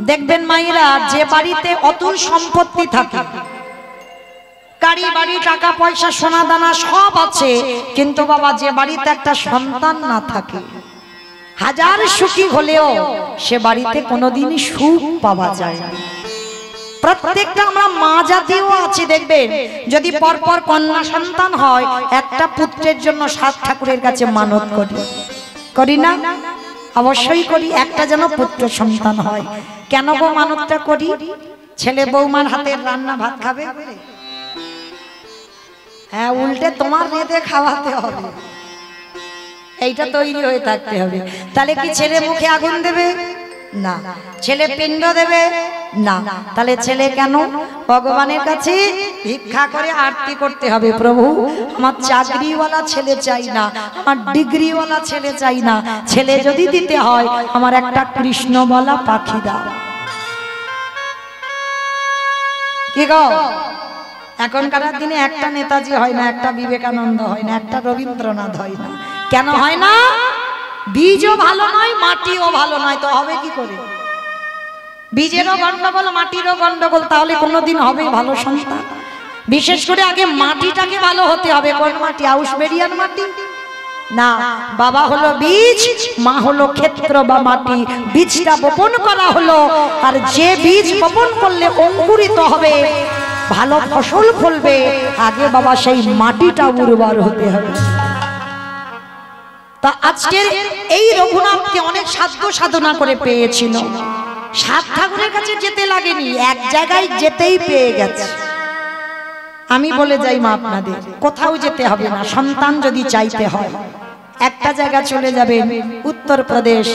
দেখবেন মায়েরা, যে বাড়িতে অতুল সম্পত্তি থাকে, গাড়ি বাড়ি টাকা পয়সা সোনা দানা সব আছে, কিন্তু বাবা যে বাড়িতে একটা সন্তান না থাকে, হাজার সুখী হলেও সে বাড়িতে কোনোদিনই সুখ পাওয়া যায় না। প্রত্যেকটা আমরা মা জাতিও আছি, দেখবেন যদি পরপর কন্যা সন্তান হয়, একটা পুত্রের জন্য 7 ঠাকুরের কাছে মানত করি না? অবশ্যই করি, একটা যেন পুত্র সন্তান হয়। কেন গো মানতটা করি? ছেলে বৌমার হাতের রান্না ভাত খাবে, হ্যাঁ, উল্টে তোমার রেঁধে খাওয়াতে হবে, এইটা তৈরি হয়ে থাকতে হবে। তাহলে কি ছেলে মুখে আগুন দেবে? না। ছেলে পিণ্ড দেবে? না। তাহলে ছেলে কেন? ভগবানের কাছে ভিক্ষা করে আরতি করতে হবে, প্রভু আমার চাকরিওয়ালা ছেলে চাই না, আমার ডিগ্রিওয়ালা ছেলে চাই না, ছেলে যদি দিতে হয় আমার একটা কৃষ্ণ বলা পাখি দাও। কি গো, এখনকার দিনে একটা নেতাজি হয় না, একটা বিবেকানন্দ হয় না, একটা রবীন্দ্রনাথ হয় না। কেন হয় না? বীজও ভালো নয়, মাটিও ভালো নয়, তো হবে কি করে? বীজেরও গন্ডগোল, মাটিরও গন্ডগোল, তাহলে কোনোদিন হবে ভালো সন্তান? বিশেষ করে আগে মাটিটাকে ভালো হতে হবে। কোন মাটি? আউসবেরিয়ান মাটি না, বাবা হলো বীজ, মা হলো ক্ষেত্র বা মাটি। বীজটা বপন করা হলো, আর যে বীজ বপন করলে অঙ্কুরিত হবে, ভালো ফসল ফলবে, আগে বাবা সেই মাটিটা উর্বর হতে হবে। তা আজকের এই রঘুনাথকে অনেক সাধ্য সাধনা করে পেয়েছিল, 7 ঠাকুরের কাছে যেতে লাগেনি, এক জায়গায় যেতেই পেয়ে গেছে। আমি বলে যাই মা আপনাদের, কোথাও যেতে হবে না, সন্তান যদি চাইতে হয় একটা জায়গা চলে যাবেন, উত্তরপ্রদেশ,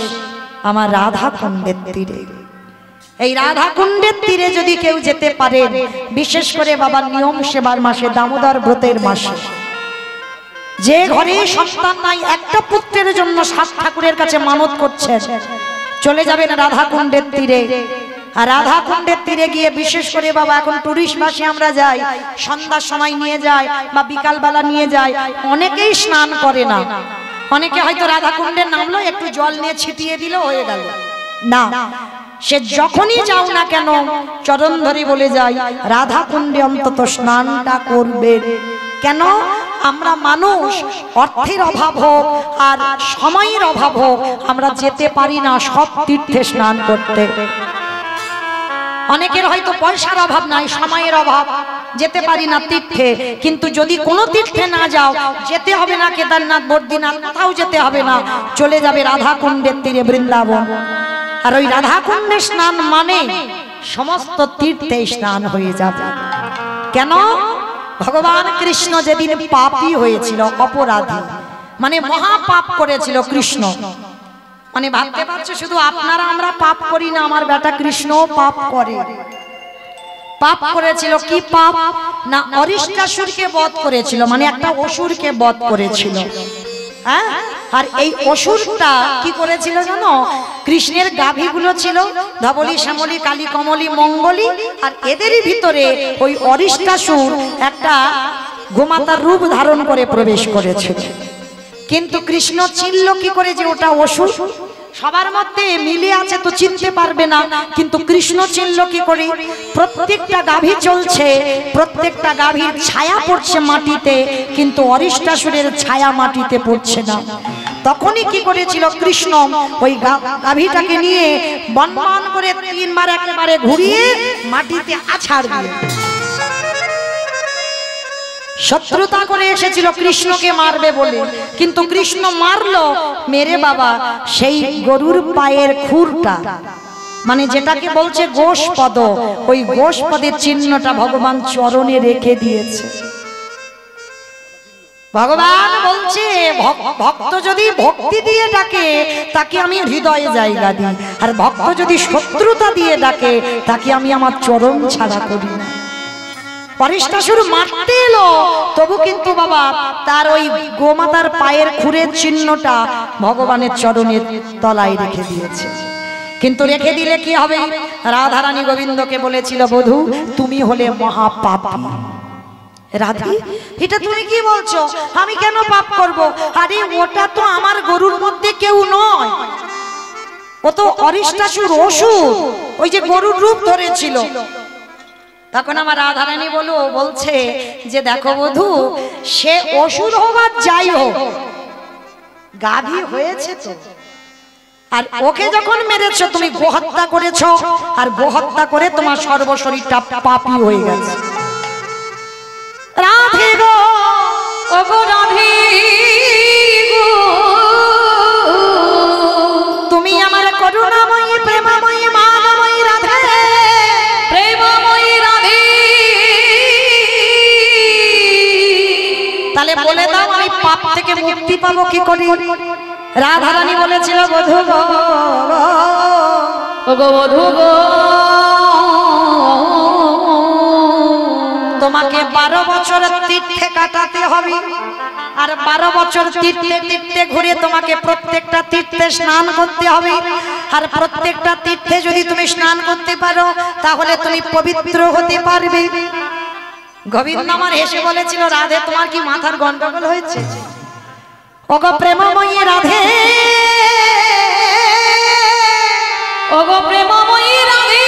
আমার রাধা কুণ্ডের তীরে। এই রাধা কুণ্ডের তীরে যদি কেউ যেতে পারে, বিশেষ করে বাবার নিয়ম সেবার মাসে, দামোদর ব্রতের মাসে, যে ঘরে সন্তান নাই, একটা পুত্রের জন্য 7 ঠাকুরের কাছে মানত করছেন, চলে যাবেন রাধা কুণ্ডের তীরে। আর রাধা কুণ্ডের তীরে গিয়ে বিশেষ করে বাবা, এখন টুরিস্ট বাসে আমরা যাই, সন্ধ্যার সময় নিয়ে যায় বা বিকালবেলা নিয়ে যায়, অনেকেই স্নান করে না। অনেকে হয়তো রাধা কুণ্ডের নামলো, একটু জল নিয়ে ছিটিয়ে দিল, হয়ে গেল না। সে যখনই যাও না কেন, চরণ ধরে বলে যায় রাধা কুণ্ডে অন্তত স্নানটা করবে। কেন? আমরা মানুষ, অর্থের অভাব হোক আর সময়ের অভাব হোক, আমরা যেতে পারি না সব তীর্থে স্নান করতে। অনেকের হয়তো পয়সার অভাব নাই, সময়ের অভাব, যেতে পারি না তীর্থে। কিন্তু যদি কোনো তীর্থে না যাও, যেতে হবে না কেদারনাথ, বদ্রীনাথ, কোথাও যেতে হবে না, চলে যাবে রাধা কুণ্ডের তীরে, বৃন্দাবন। আর ওই রাধা কুণ্ডে স্নান মানে সমস্ত তীর্থে স্নান হয়ে যাবে। কেন? ভগবান কৃষ্ণ যেদিন পাপী হয়েছিল, অপরাধী, মানে মহা পাপ করেছিল কৃষ্ণ। মানে ভাবতে পারছো, শুধু আপনারা আমরা পাপ করি না, আমার বেটা কৃষ্ণ পাপ করে। পাপ করেছিল, কি পাপ না? অরিষ্টাসুরকে বধ করেছিল, মানে একটা অসুরকে বধ করেছিল। হ্যাঁ, আর এই অসুরটা কি করেছিল জানো? কৃষ্ণের গাভীগুলো ছিল ধবলি, শ্যামলী, কালী, কমলী, মঙ্গলী, আর এদেরই ভিতরে ওই অরিষ্টাসুর একটা গোমাতার রূপ ধারণ করে প্রবেশ করেছিল। কিন্তু কৃষ্ণ চিনল কি করে যে ওটা অসুর? সবার মধ্যে মিলে আছে তো চিনতে পারবে না, কিন্তু কৃষ্ণ চিনল কি করে? প্রত্যেকটা গাভী চলছে, প্রত্যেকটা গাভীর ছায়া পড়ছে মাটিতে, কিন্তু অরিষ্টাসুরের ছায়া মাটিতে পড়ছে না। তখনই কি করেছিল কৃষ্ণ? ওই গাভীটাকে নিয়ে বনবন করে 3 বার একেবারে ঘুরিয়ে মাটিতে আছাড় দিয়ে শত্রুতা করে এসেছিল কৃষ্ণকে মারবে বলে, কিন্তু কৃষ্ণ মারলো, মেরে বাবা সেই গরুর পায়ের খুরটা, মানে যেটাকে বলছে গোষ্পদ, ওই গোষ্পদের চিহ্নটা ভগবান চরণে রেখে দিয়েছে। ভগবান বলছে ভক্ত যদি ভক্তি দিয়ে ডাকে তাকে আমি হৃদয়ে জায়গা দিই, আর ভক্ত যদি শত্রুতা দিয়ে ডাকে তাকে আমি আমার চরণ ছাড়া করি না। অরিষ্টাসুর মারতে এলো, তবু কিন্তু বাবা তার ওই গোমাতার পায়ের খুরের চিহ্নটা ভগবানের চরণের তলায় রেখে দিয়েছে। কিন্তু রেখে দিলে কি হবে? রাধারানী গোবিন্দকে বলেছিল, বধূ তুমি হলে মহাপাপী। রাধা, এটা তুমি কি বলছো? আমি কেন পাপ করব? আরে ওটা তো আমার গরুর মধ্যে কেউ নয়, ও তো অরিষ্টাসুর অসুর, ওই যে গরুর রূপ ধরেছিল। তখন আমার রাধারানী বলছে যে দেখো বধূ, সে অসুর হোক আর যাই হোক, গাভী হয়েছে তো, আর ওকে যখন মেরেছো তুমি গোহত্যা করেছো, আর গোহত্যা করে তোমার সর্বশরীরটা পাপী হয়ে গেছে। রাধে গো, ও গো রাধে গো, তুমি আমার করুণাময়ী প্রেমময়ী মানময়ী রাধে, প্রেমময়ী রাধে। তাহলে বলে দাও আমি পাপ থেকে মুক্তি পাবো কি করে? রাধারানী বলেছিল বধূ গো, ও গো বধূ গো, তোমাকে 12 বছর তীর্থে কাটাতে হবে, আর 12 বছর তীর্থে তীর্থে ঘুরে তোমাকে প্রত্যেকটা তীর্থে স্নান করতে হবে, আর প্রত্যেকটা তীর্থে যদি তুমি স্নান করতে পারো তাহলে তুমি পবিত্র হতে পারবে। গোবিন্দ আমার হেসে বলেছিল রাধে তোমার কি মাথার গন্ডগোল হয়েছে? ওগো প্রেমময়ী রাধে, ওগো প্রেমময়ী রাধে,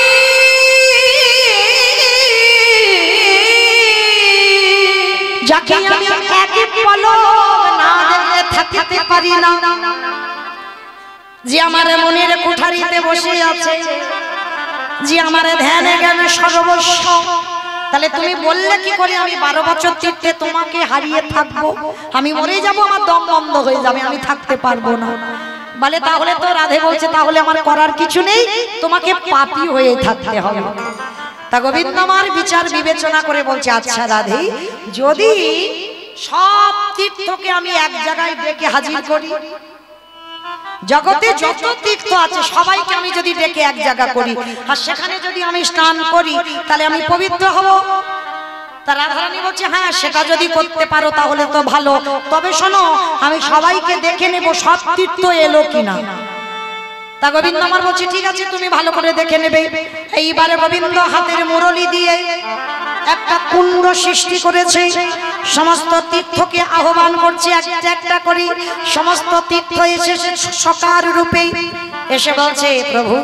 যাকে আমি একে পলক না দেখলে থাকতে পারি না, যে আমার মনের কুঠারিতে বসে আছে, যে আমার ধ্যানে জ্ঞানে সর্বস্ব। তাহলে তুমি বললে কি করে আমি 12 বছর তীর্থে তোমাকে হারিয়ে থাকবো? আমি মরে যাব, আমার দম বন্ধ হয়ে যাবে, আমি থাকতে পারবো না। বলে তাহলে তো রাধে বলছে তাহলে আমার করার কিছু নেই, তোমাকে পাপী হয়ে থাকতে হবে। তা গোবিন্দ আমার বিচার বিবেচনা করে বলছে আচ্ছা রাধে, যদি সব তীর্থকে আমি এক জায়গায় ডেকে হাজির করি, জগতে যত তীর্থ আছে সবাইকে আমি যদি ডেকে এক জায়গা করি, আর সেখানে যদি আমি স্নান করি তাহলে আমি পবিত্র হব। তার রাধারানী বলছে হ্যাঁ সেটা যদি করতে পারো তাহলে তো ভালো, তবে শোনো আমি সবাইকে দেখে নেব সব তীর্থ এলো কিনা। তা গোবিন্দ আমার বলছে ঠিক আছে তুমি ভালো করে দেখে নেবে। এইবারে গোবিন্দ হাতের মুরলি দিয়ে একটা কুণ্ড সৃষ্টি করেছে, সমস্ত তীর্থকে আহ্বান করছে একটা একটা করে। সমস্ত তীর্থ এসেছে সকার রূপে, এসে বলছে প্রভু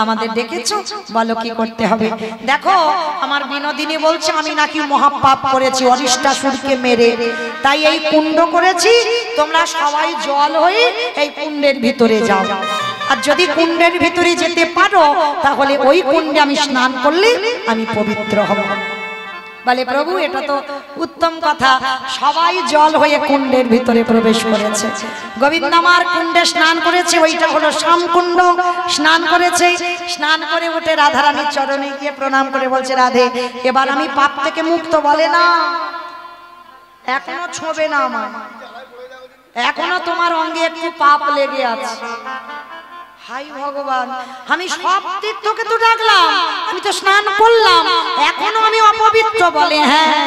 আমাদের ডেকেছো, বলো কি করতে হবে। দেখো আমার বিনোদিনী বলছে আমি নাকি মহাপাপ করেছি অরিষ্টাসুরকে মেরে, তাই এই কুণ্ড করেছি, তোমরা সবাই জল হয়ে এই কুণ্ডের ভিতরে যাও, আর যদি কুণ্ডের ভিতরে যেতে পারো তাহলে ওই কুণ্ডে আমি স্নান করলে আমি পবিত্র হব। বলে প্রভু এটা তো উত্তম কথা, সবাই জল হয়ে কুণ্ডের ভিতরে প্রবেশ করেছে। গোবিন্দ আমার কুণ্ডে স্নান করেছে, ওইটা হলো শ্যামকুণ্ড। স্নান করেছে, স্নান করে উঠে রাধারানীর চরণে গিয়ে প্রণাম করে বলছে রাধে এবার আমি পাপ থেকে মুক্ত। বলে না এখনো ছোঁবে না আমার, এখনো তোমার অঙ্গে একটু পাপ লেগে আছে। হাই ভগবান, আমি সব তীর্থকে তো ডাকলাম, আমি তো স্নান করলাম, এখনো আমি অপবিত্র। বলে হ্যাঁ,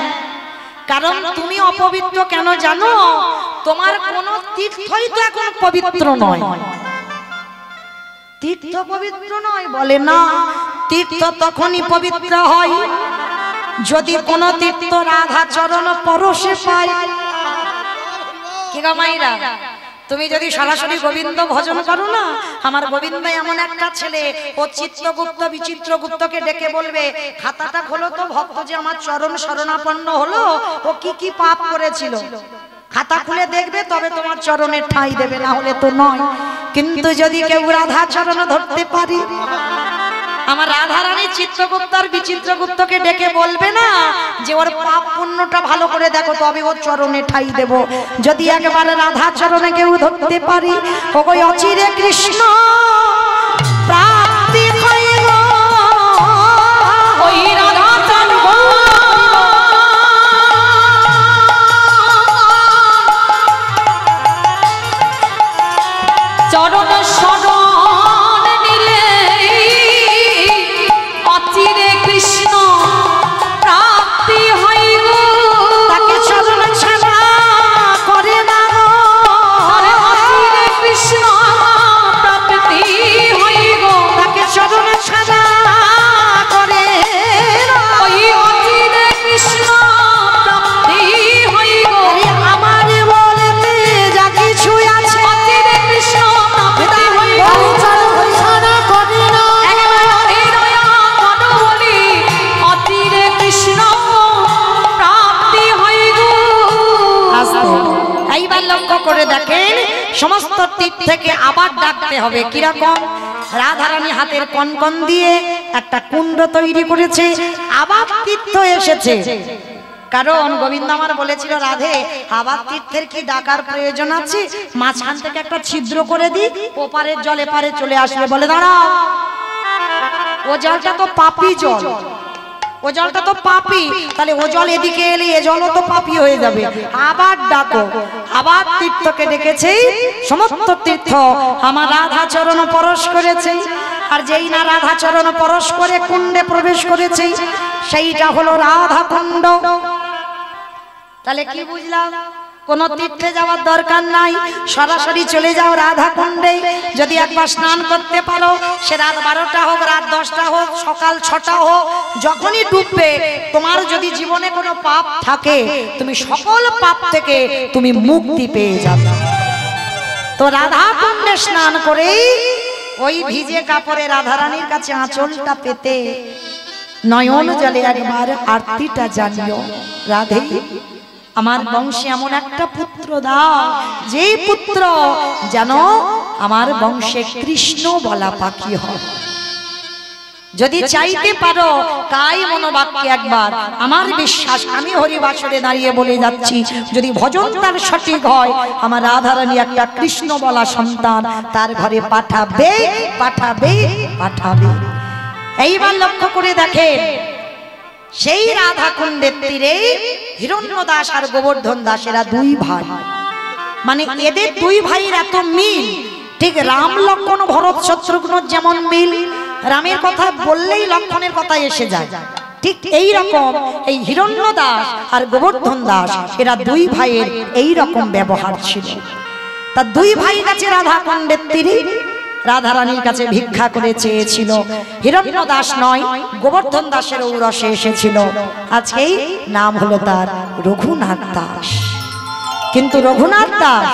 কারণ তুমি অপবিত্র কেন জানো? তোমার কোন তীর্থই তো এখন পবিত্র নয়। তীর্থ পবিত্র নয়? বলে না, তীর্থ তখনই পবিত্র হয় যদি কোন তীর্থ রাধা চরণ পরশে পায়। কি গো মাইরা, তুমি যদি সরাসরি গোবিন্দ ভজন করো না, আমার গোবিন্দ এমন একটা ছেলে, ও চিত্রগুপ্ত বিচিত্রগুপ্তকে ডেকে বলবে খাতাটা খোলো তো, ভক্ত যে আমার চরণ শরণাপন্ন হলো ও কি কি পাপ করেছিল, খাতা খুলে দেখবে তবে তোমার চরণের ঠাঁই দেবে, না হলে তো নয়। কিন্তু যদি কেউ রাধা চরণ ধরতে পারি, আমার রাধারানী চিত্রগুপ্ত আর বিচিত্রগুপ্তকে ডেকে বলবে না যে ওর পাপ পুণ্যটা ভালো করে দেখো তবে ওর চরণে ঠাই দেব। যদি একবারে রাধা চরণে কেউ ধরতে পারি, ওই অচিরে কৃষ্ণ প্রাপ্তি হইব, ওই রাধা চরণ শরণ নিলে অচিরে কৃষ্ণ প্রাপ্তি হইব। তাকে চরণ ছাড়া করে না গো, অচিরে কৃষ্ণ প্রাপ্তি হইব, সমস্ত তীর থেকে আবার ডাকতে হবে। কিরকম? রাধারানী হাতের কনকন দিয়ে একটা কুণ্ড তৈরি করেছে, আবার তীর্থ এসেছে। কারণ গোবিন্দ আমার বলেছিল, রাধে আবার তীর্থের কি ডাকার প্রয়োজন আছে? মাঝখান থেকে একটা ছিদ্র করে দিই, ওপারের জল এপারে চলে আসবে। বলে দাঁড়াও, ও জলটা তো পাপী জল, ও জলটা তো পাপী, তাহলে ও জল এদিকে এলে এ জলও তো পাপী হয়ে যাবে। আবার ডাকো। আবার তীর্থকে ডেকেছে, সমস্ত তীর্থ আমার রাধা চরণ পরশ করেছে। আর যেই না রাধা চরণ পরশ করে কুণ্ডে প্রবেশ করেছে, সেইটা হলো রাধা কুণ্ড। তাহলে কি বুঝলাম? কোন তীর্থে যাওয়ার দরকার নাই, সরাসরি চলে যাও রাধা কুণ্ডে। যদি একবার স্নান করতে পারো, সে রাত 12টা হোক, রাত 10টা হোক, সকাল 6টা হোক, যখনই ডুববে, তোমার যদি জীবনে কোনো পাপ থাকে, তুমি সকল পাপ থেকে তুমি মুক্তি পেয়ে যাবে। তো রাধা কুণ্ডে স্নান করে ওই ভিজে কাপড়ে রাধারানীর কাছে আঁচলটা পেতে নয়ন জলে একবার আরতিটা জানিও, রাধে আমার বংশে এমন একটা পুত্র দাও, যে পুত্র যেন আমার বংশে কৃষ্ণ বলা পাখি হয়। যদি চাইতে পারো তাই মনোবাক্যে একবার, আমার বিশ্বাস আমি হরিবাসরে দাঁড়িয়ে বলে যাচ্ছি, যদি ভজন তার সঠিক হয়, আমার রাধারানী একটা কৃষ্ণ বলা সন্তান তার ঘরে পাঠাবে পাঠাবে পাঠাবে। এইবার লক্ষ্য করে দেখেন, সেই রাধা কুণ্ডের তীরে হিরণ্যদাস আর গোবর্ধন দাসেরা দুই ভাই, মানে এদের দুই ভাইয়ের এত মিল, ঠিক রাম লক্ষ্মণ ভরত শত্রুঘ্নর যেমন মিল, রামের কথা বললেই লক্ষ্মণের কথা এসে যায়, ঠিক এই রকম এই হিরণ্যদাস আর গোবর্ধন দাস এরা দুই ভাইয়ের এই রকম ব্যবহার ছিল। তা দুই ভাই কাছে রাধা কুণ্ডের তীরে রাধারানীর কাছে ভিক্ষা করে চেয়েছিল। হিরণ্য দাস নয়, গোবর্ধন দাসের ঔরসে এসেছিল। আজকেই নাম হলো তার রঘুনাথ দাস। কিন্তু রঘুনাথ দাস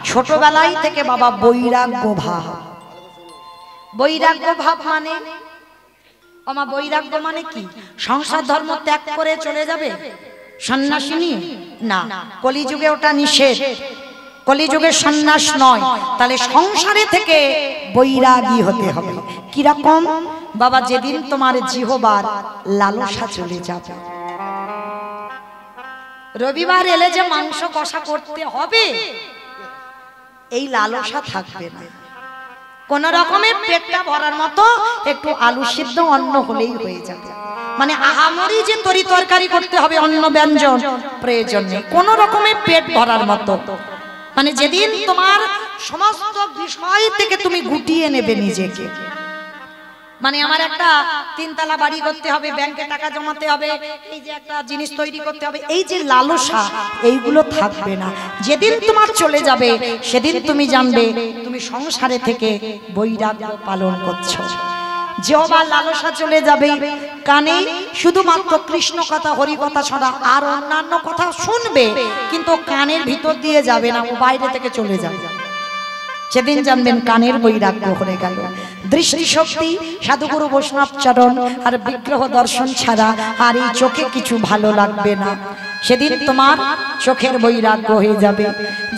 ছোটবেলায় থেকে বাবা বৈরাগ্য ভাব। বৈরাগ্য ভাব মানে বৈরাগ্য মানে কি? সংসার ধর্ম ত্যাগ করে চলে যাবে সন্ন্যাসিনী? না, কলিযুগে ওটা নিষেধ। কলিযুগের সন্ন্যাস নয়, তাহলে সংসারে থেকে বৈরাগী হতে হবে। কিরকম? বাবা, যেদিন তোমার জিহবার লালসা চলে যাবে, রবিবার এলে যে মাংস কষা করতে হবে এই লালসা থাকবে না। কোন রকমের পেটটা ভরার মতো একটু আলু সিদ্ধ অন্ন হলেই হয়ে যাবে। মানে আহামরি যে তরি তরকারি করতে হবে, অন্ন ব্যঞ্জন প্রয়োজন নেই। কোন রকমের পেট ভরার মতো, মানে যেদিন তোমার সমস্ত বিষয় থেকে তুমি গুটিয়ে নেবে নিজেকে। মানে আমার একটা 3 তলা বাড়ি করতে হবে, ব্যাংকে টাকা জমাতে হবে, এই যে একটা জিনিস তৈরি করতে হবে, এই যে লালসা এইগুলো থাকবে না। যেদিন তোমার চলে যাবে সেদিন তুমি জানবে তুমি সংসারে থেকে বৈরাগ্য পালন করছো। জিহ্বার লালসা চলে যাবে, কানে শুধুমাত্র কৃষ্ণ কথা হরি কথা ছাড়া আর অন্যান্য কথা শুনবে, কিন্তু কানের ভিতর দিয়ে যাবে না, ও বাইরে থেকে চলে যাবে। সেদিন জানবেন কানের বৈরাগ্য হয়ে গেল। দৃষ্টিশক্তি, সাধুগুরু বৈষ্ণব চরণ আর বিগ্রহ দর্শন ছাড়া আর এই চোখে কিছু ভালো লাগবে না। সেদিন তোমার চোখের বৈরাগ্য হয়ে যাবে।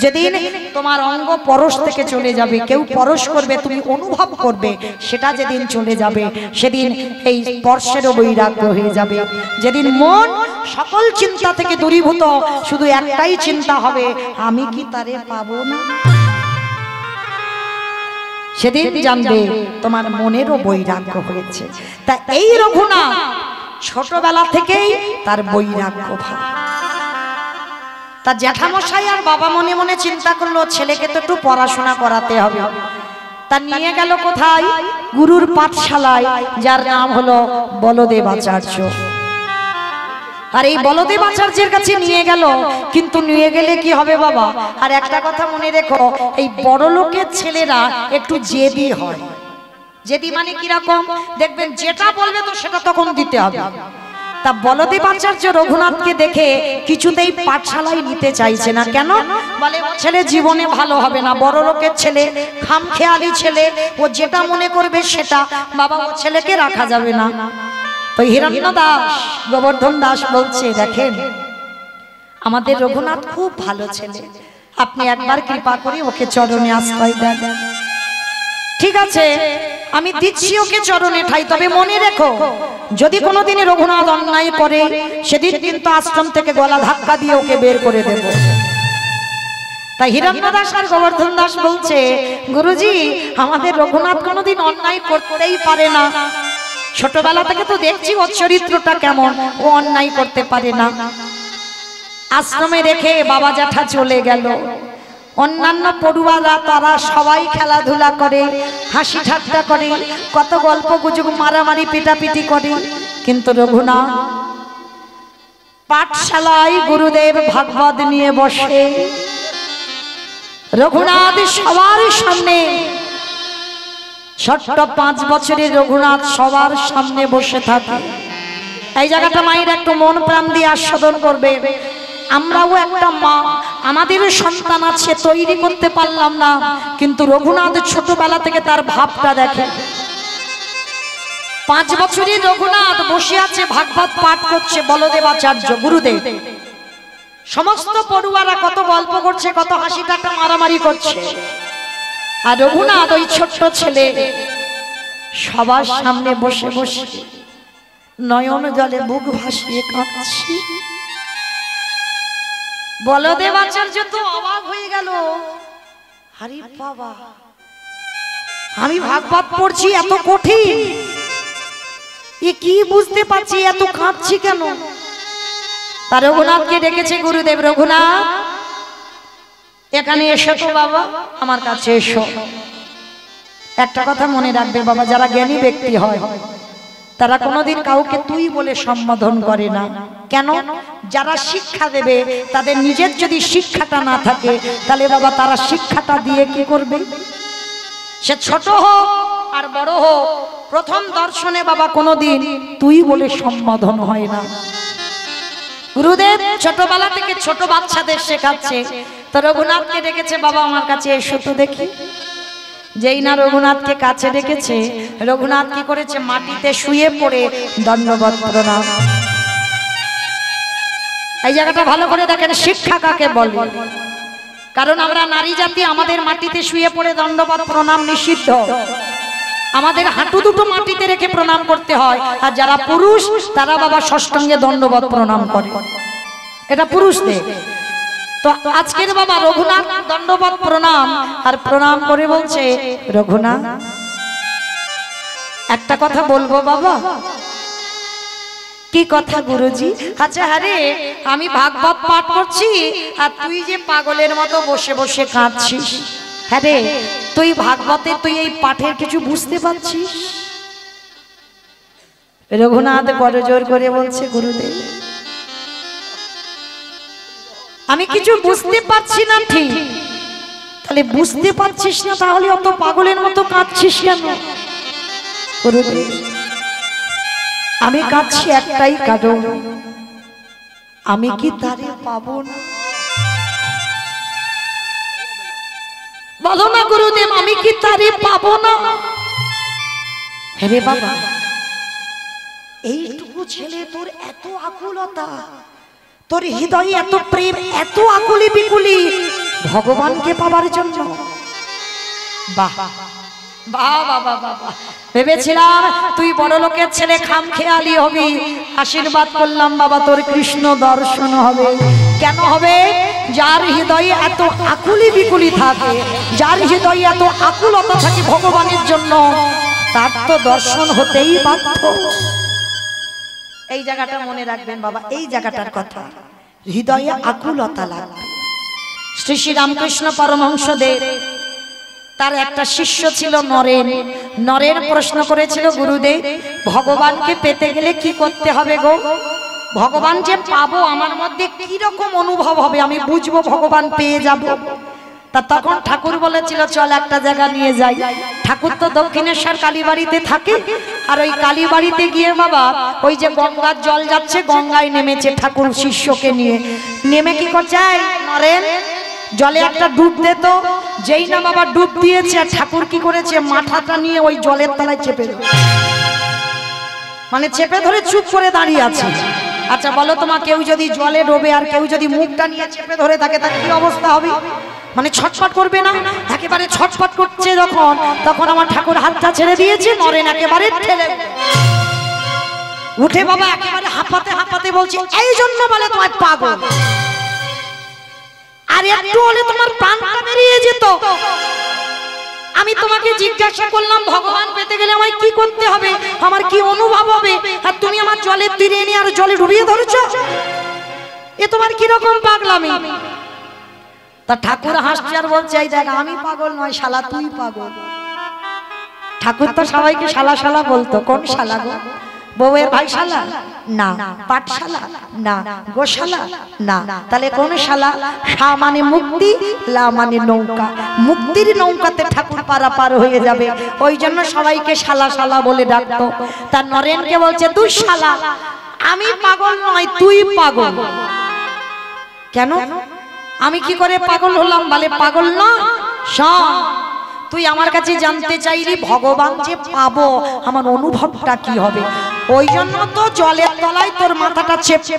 যেদিন তোমার অঙ্গ পরশ থেকে চলে যাবে, কেউ পরশ করবে তুমি অনুভব করবে, সেটা যেদিন চলে যাবে সেদিন এই স্পর্শেরও বৈরাগ্য হয়ে যাবে। যেদিন মন সকল চিন্তা থেকে দূরীভূত, শুধু একটাই চিন্তা হবে, আমি কি তারে পাবো না, সেদিন জানবে তোমার মনেরও বৈরাগ্য হয়েছে। তা এই রঘুনাথ ছোটবেলা থেকেই তার বৈরাগ্য ভাব। তার জ্যাঠামশাই আর বাবা মনে মনে চিন্তা করলো, ছেলেকে তো একটু পড়াশোনা করাতে হবে। তা নিয়ে গেল কোথায়? গুরুর পাঠশালায়, যার নাম হলো বলদেবাচার্য। আর এই বলদেবাচার্যের কাছে নিয়ে গেল, কিন্তু নিয়ে গেলে কি হবে বাবা? আর একটা কথা মনে রেখো, এই বড় লোকের ছেলেরা একটু জেদি হয়। জেদি মানে কিরকম? দেখবেন যেটা বলবে তো সেটা তখন দিতে হবে। তা বলদেবাচার্য রঘুনাথকে দেখে কিছুতেই পাঠশালায় নিতে চাইছে না। কেন? বলে ছেলে জীবনে ভালো হবে না, বড় লোকের ছেলে, খামখেয়ালি ছেলে, ও যেটা মনে করবে সেটা। বাবা, ও ছেলেকে রাখা যাবে না। তো হিরণ্য দাস, গোবর্ধন দাস বলছে, দেখেন আমাদের রঘুনাথ খুব ভালো ছেলে, আপনি একবার কৃপা করে ওকে চরণে আশ্রয় দেন। ঠিক আছে, আমি দিচ্ছি ওকে চরণে ঠাই, তবে মনে রেখো যদি কোনোদিন রঘুনাথ অন্যায় করে সেদিন কিন্তু আশ্রম থেকে গলা ধাক্কা দিয়ে ওকে বের করে দেব। তাই হিরণ্য দাস আর গোবর্ধন দাস বলছে, গুরুজি আমাদের রঘুনাথ কোনোদিন অন্যায় করতেই পারে না, ছোটবেলা থেকে তো দেখছি ওর চরিত্রটা কেমন, ও অন্যায় করতে পারে না। আশ্রমে রেখে বাবা জ্যাঠা চলে গেল। অন্যান্য পড়ুয়ারা তারা সবাই খেলাধুলা করে, হাসি ঠাট্টা করে, কত গল্প গুজব, মারামারি পিটাপিটি করে, কিন্তু রঘুনাথ পাঠশালায় গুরুদেব ভাগবত নিয়ে বসে। রঘুনাথ সবার সামনে, ছোট্ট 5 বছরের রঘুনাথ সবার সামনে বসে থাকে। এই জায়গাটা মায়ের একটু মন প্রাণ দিয়ে আস্বাদন করবে। আমরাও একটা মা, আমাদের সন্তান আছে, তৈরি করতে পারলাম না, কিন্তু রঘুনাথ ছোটবেলা থেকে তার ভাবটা দেখে। 5 বছরের রঘুনাথ বসে আছে, ভাগবত পাঠ করছে বলদেবাচার্য গুরুদেব। সমস্ত পড়ুয়ারা কত গল্প করছে, কত হাসি ঠাট্টা মারামারি করছে, আর রঘুনাথ ওই ছোট্ট ছেলে সবার সামনে বসে বসে নয়ন জলে বুক ভাসিয়ে কাঁদছে। বলদেবাচার্য তো অবাক হয়ে গেল, আরে বাবা, আমি ভাগবত পড়ছি এত কঠিন, এ কি বুঝতে পারছি, এত কাঁদছি কেন? তার রঘুনাথকে ডেকেছে গুরুদেব, রঘুনাথ এখানে এসো তো বাবা, আমার কাছে এসো। একটা কথা মনে রাখবে বাবা, যারা জ্ঞানী ব্যক্তি হয় তারা কোনোদিন কাউকে তুই বলে সম্বোধন করে না। কেন? যারা শিক্ষা দেবে তাদের নিজের যদি শিক্ষাটা না থাকে, তাহলে বাবা তারা শিক্ষাটা দিয়ে কি করবে? সে ছোট হোক আর বড় হোক, প্রথম দর্শনে বাবা কোনোদিন তুই বলে সম্বোধন হয় না। গুরুদেব ছোটবেলা থেকে ছোট বাচ্চাদের শেখাচ্ছে। তো রঘুনাথকে ডেকেছে, বাবা আমার কাছে এসো তো দেখি। যেই না রঘুনাথকে কাছে ডেকেছে, রঘুনাথ কি করেছে? মাটিতে শুয়ে পড়ে দণ্ডবত প্রণাম। এই জায়গাটা ভালো করে দেখেন, শিক্ষা কাকে বলে। কারণ আমরা নারী জাতি, আমাদের মাটিতে শুয়ে পড়ে দণ্ডবত প্রণাম নিষিদ্ধ। আমাদের হাঁটু দুটো মাটিতে রেখে প্রণাম করতে হয়। আর যারা পুরুষ তারা বাবা ষষ্টাঙ্গে দণ্ডবত প্রণাম করে, এটা পুরুষদের। তো আজকের বাবা রঘুনাথ দণ্ডবত প্রণাম, আর প্রণাম করে বলছে, রঘুনাথ একটা কথা বলবো বাবা। কি কথা গুরুজি? আচ্ছা আরে আমি ভাগবত পাঠ করছি আর তুই যে পাগলের মতো বসে বসে কাঁদছিস, হ্যাঁ রে তুই ভাগবতে তুই এই পাঠের কিছু বুঝতে পারছিস? রঘুনাথ বড় জোর করে বলছে, গুরুদেব আমি কিছু বুঝতে পারছি না। ঠিক, তাহলে বুঝতে পারছিস না, তাহলে অত পাগলের মতো কাঁদছিস কেন? গুরুদেব আমি কাঁদছি একটাই কারণ, আমি কি তারে পাবো না? বলো না গুরুদেব, আমি কি তারে পাবো না? হে বাবা, এইটুকু ছেলে তোর এত আকুলতা, তোর হৃদয়ে এত প্রেম, এত আকুলি বিকুলি ভগবানকে পাবার জন্য। বাহ বাহ বাবা বাবা, ভেবেছিলাম তুই বড় লোকের ছেলে, খামখেয়ালি হবি। আশীর্বাদ করলাম বাবা, তোর কৃষ্ণ দর্শন হবে। কেন হবে? যার হৃদয়ে এত আকুলি বিকুলি থাকে, যার হৃদয়ে এত আকুলতা থাকে ভগবানের জন্য, তার তো দর্শন হতেই বাধ্য। এই জায়গাটা মনে রাখবেন বাবা, এই জায়গাটার কথা, হৃদয়ে আকুলতা লাগবে। শ্রী শ্রী রামকৃষ্ণ পরমহংসদেব, তার একটা শিষ্য ছিল নরেন। নরেন প্রশ্ন করেছিল, গুরুদেব ভগবানকে পেতে গেলে কি করতে হবে গো? ভগবান যে পাবো, আমার মধ্যে কি রকম অনুভব হবে, আমি বুঝবো ভগবান পেয়ে যাব? তা তখন ঠাকুর বলেছিল, চল একটা জায়গা নিয়ে যাই। ঠাকুর তো দক্ষিণেশ্বর কালীবাড়িতে থাকে, আর ওই কালীবাড়িতে গিয়ে বাবা ওই যে গঙ্গার জল যাচ্ছে, গঙ্গায় নেমেছে ঠাকুর শিষ্যকে নিয়ে। নেমে কি করছে, নরেন জলে একটা ডুব দে তো। যেই না বাবা ডুব দিয়েছে, আর ঠাকুর কি করেছে, মাথাটা নিয়ে ওই জলের তলায় চেপে, মানে চেপে ধরে চুপ করে দাঁড়িয়ে আছে। আচ্ছা বলো তোমার, কেউ যদি জলে ডোবে আর কেউ যদি মুখটা নিয়ে চেপে ধরে থাকে তার কি অবস্থা হবে? মানে ছটফট করবে না? একেবারে ছটফট করছে যখন, তখন আমার ঠাকুর হাতটা ছেড়ে দিয়েছে, নরেন একেবারে ঠেলে উঠে বাবা একেবারে হাঁপাতে হাঁপাতে বলছে, এই জন্য বলে তোমার পাগল, আর একটু হলে তোমার প্রাণটা বেরিয়ে যেত। আমি তোমাকে জিজ্ঞাসা করলাম ভগবান পেতে গেলে আমায় কি করতে হবে, আমার কি অনুভব হবে, আর তুমি আমার জলের তীরে এনে আর জলে ডুবিয়ে ধরেছো, এ তোমার কি রকম পাগলামি? তা ঠাকুর হাসছে আর বলছে, এই দেখ আমি পাগল নয় শালা, তুই পাগল। ঠাকুর তো সবাইকে শালা শালা বলতো, কোন শালা গো? বউয়ের ভাই শালা না, পাঠশালা না, গোশালা না, তাহলে কোন শালা? শা মানে মুক্তি, লা মানে নৌকা, মুক্তির নৌকাতে ঠাকুর পারাপার হয়ে যাবে, ওই জন্য সবাইকে শালা শালা বলে ডাকতো। তার নরেনকে বলছে, তুই শালা, আমি পাগল নয়, তুই পাগল। কেন? আমি কি করে পাগল হলাম? বলে পাগল না, শোন, তুই আমার কাছে জানতে চাইলি ভগবান যে পাবো আমার অনুভবটা কি হবে, ওই জন্য তো জলের তলায় তোর মাথাটা চেপে,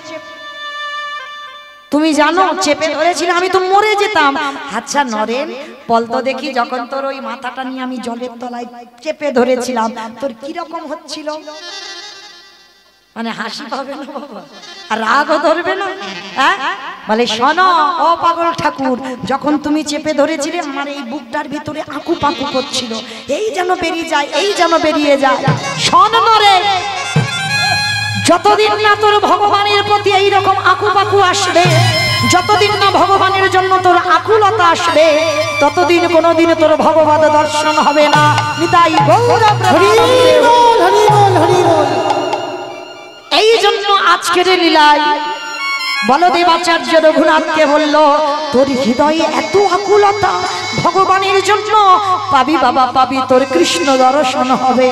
তুমি জানো চেপে ধরেছিল, আমি তো মরে যেতাম। আচ্ছা নরেন বলতো দেখি, যখন তোর ওই মাথাটা নিয়ে আমি জলের তলায় চেপে ধরেছিলাম তোর কি রকম হচ্ছিল? মানে হাসি পাবে না বাবা, আর রাগও ধরবে না? হ্যাঁ, বলে শোনো ও পাগল ঠাকুর, যখন তুমি চেপে ধরেছিলে আমার এই বুকটার ভিতরে আঁকু পাকু করছিল, এই যেন বেরিয়ে যায়, এই যেন বেরিয়ে যায়। শোন নরে, যতদিন না তোর ভগবানের প্রতি এইরকম আঁকু পাকু আসবে, যতদিন না ভগবানের জন্য তোর আকুলতা আসবে, ততদিন কোনোদিন তোর ভগবত দর্শন হবে না। নিতাই গৌর এই জন্য আজকের লীলায় বলদেবাচার্য রঘুনাথকে বলল, তোর হৃদয়ে এত আকুলতা ভগবানের জন্য, পাবি বাবা পাবি, তোর কৃষ্ণ দর্শন হবে।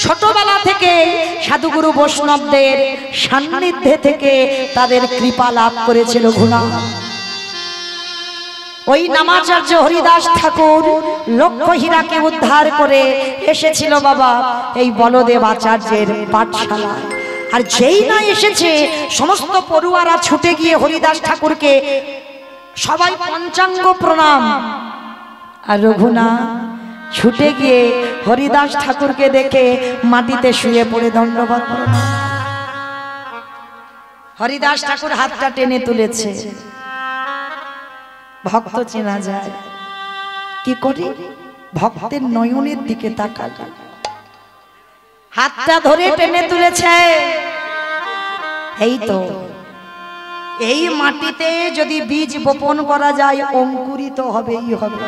ছোটবেলা থেকে সাধুগুরু বৈষ্ণবদের সান্নিধ্যে থেকে তাদের কৃপা লাভ করেছে রঘুনাথ। ওই নামাচার্য হরিদাস ঠাকুর লক্ষ্য হীরাকে উদ্ধার করে এসেছিল বাবা এই বলদেবাচার্যের পাঠশালায়। আর যেই না এসেছে সমস্ত পড়ুয়ারা ছুটে গিয়ে হরিদাস ঠাকুরকে সবাই পঞ্চাঙ্গ প্রণাম, আর রঘুনাথ ছুটে গিয়ে হরিদাস ঠাকুরকে দেখে মাটিতে শুয়ে পড়ে দণ্ডবত প্রণাম। হরিদাস ঠাকুর হাতটা টেনে তুলেছে, ভক্ত চেনা যায় কি করে? ভক্তের নয়নের দিকে তাকালে হাতটা ধরে টেনে তুলেছে। এই তো এই মাটিতে যদি বীজ বপন করা যায় অঙ্কুরিত হবেই হবে।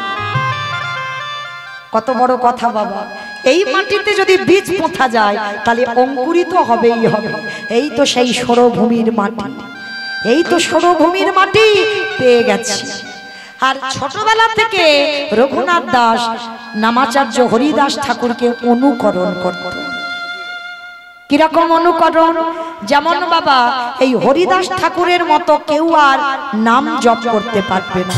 কত বড় কথা বাবা, এই মাটিতে যদি বীজ পোঁতা যায় তাহলে অঙ্কুরিত হবেই হবে। এই তো সেই সরভূমির মাটি, এই তো সরভূমির মাটি পেয়ে গেছে। আর ছোটবেলা থেকে রঘুনাথ দাস নামাচার্য হরিদাস ঠাকুরকে অনুকরণ করত। কিরকম অনুকরণ? যেমন বাবা এই হরিদাস ঠাকুরের মতো কেউ আর নাম জপ করতে পারবে না।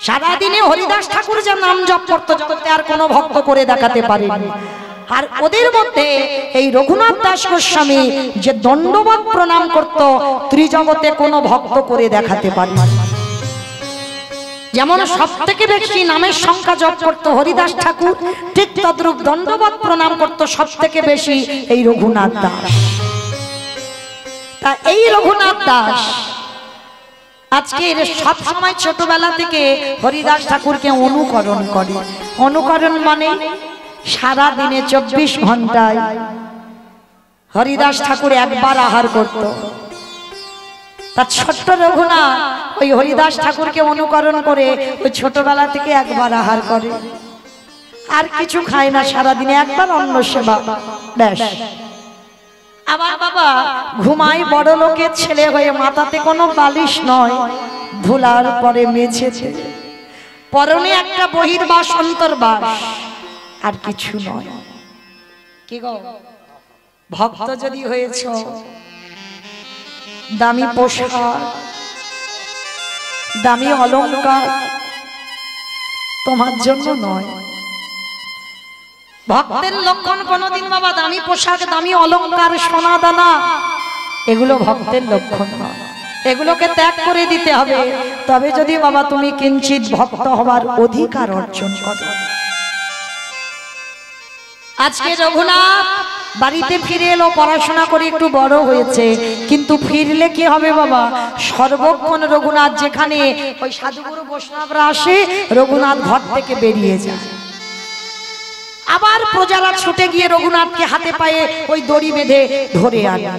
সারাদিনে হরিদাস ঠাকুর যে নাম জপ করতো জগতে আর কোনো ভক্ত করে দেখাতে পারেনি। আর ওদের মধ্যে এই রঘুনাথ দাস গোস্বামী যে দণ্ডবত প্রণাম করত ত্রিজগতে কোনো ভক্ত করে দেখাতে পারেনি। যেমন সব থেকে বেশি নামের সংখ্যা জপ করতো হরিদাস ঠাকুর, ঠিক তদ্রূপ দণ্ডবত প্রণাম করতো সব থেকে বেশি এই রঘুনাথ দাস। তা এই রঘুনাথ দাস আজকে সব সময় ছোটবেলা থেকে হরিদাস ঠাকুরকে অনুকরণ করে। অনুকরণ মানে সারা দিনে 24 ঘন্টায় হরিদাস ঠাকুর একবার আহার করত। তার ছোট্ট রঘুনাথ ওই হরিদাস ঠাকুরকে অনুকরণ করে ওই ছোটবেলা থেকে একবার আহার করে, আর কিছু খায় না, সারাদিনে একবার অন্ন সেবা ব্যাস। আমার বাবা ঘুমায় বড় লোকের ছেলে হয়ে, মাথাতে কোনো বালিশ নয়, ধুলার পরে মেঝেছে, পরনে একটা বহির্বাস অন্তর্বাস, আর কিছু নয়। কি গো ভক্ত যদি হয়েছ, দামি পোশাক, দামি অলংকার তোমার জন্য নয়, ভক্তের লক্ষণ কোনদিন বাবা দামি পোশাক, দামি অলংকার, সোনা দানা, এগুলো ভক্তের লক্ষণ নয়। এগুলোকে ত্যাগ করে দিতে হবে, তবে যদি বাবা তুমি কিঞ্চিত ভক্ত হবার অধিকার অর্জন করো। আজকে রঘুনাথ বাড়িতে ফিরে এলো, পড়াশোনা করে একটু বড় হয়েছে, কিন্তু ফিরলে কি হবে বাবা? সর্বক্ষণ রঘুনাথ যেখানে ওই সাধুগুরু বৈষ্ণবরা আসে, রঘুনাথ ঘর থেকে বেরিয়ে যায়। আবার প্রজারা ছুটে গিয়ে রঘুনাথকে হাতে পায়ে ওই দড়ি বেঁধে ধরে আনে।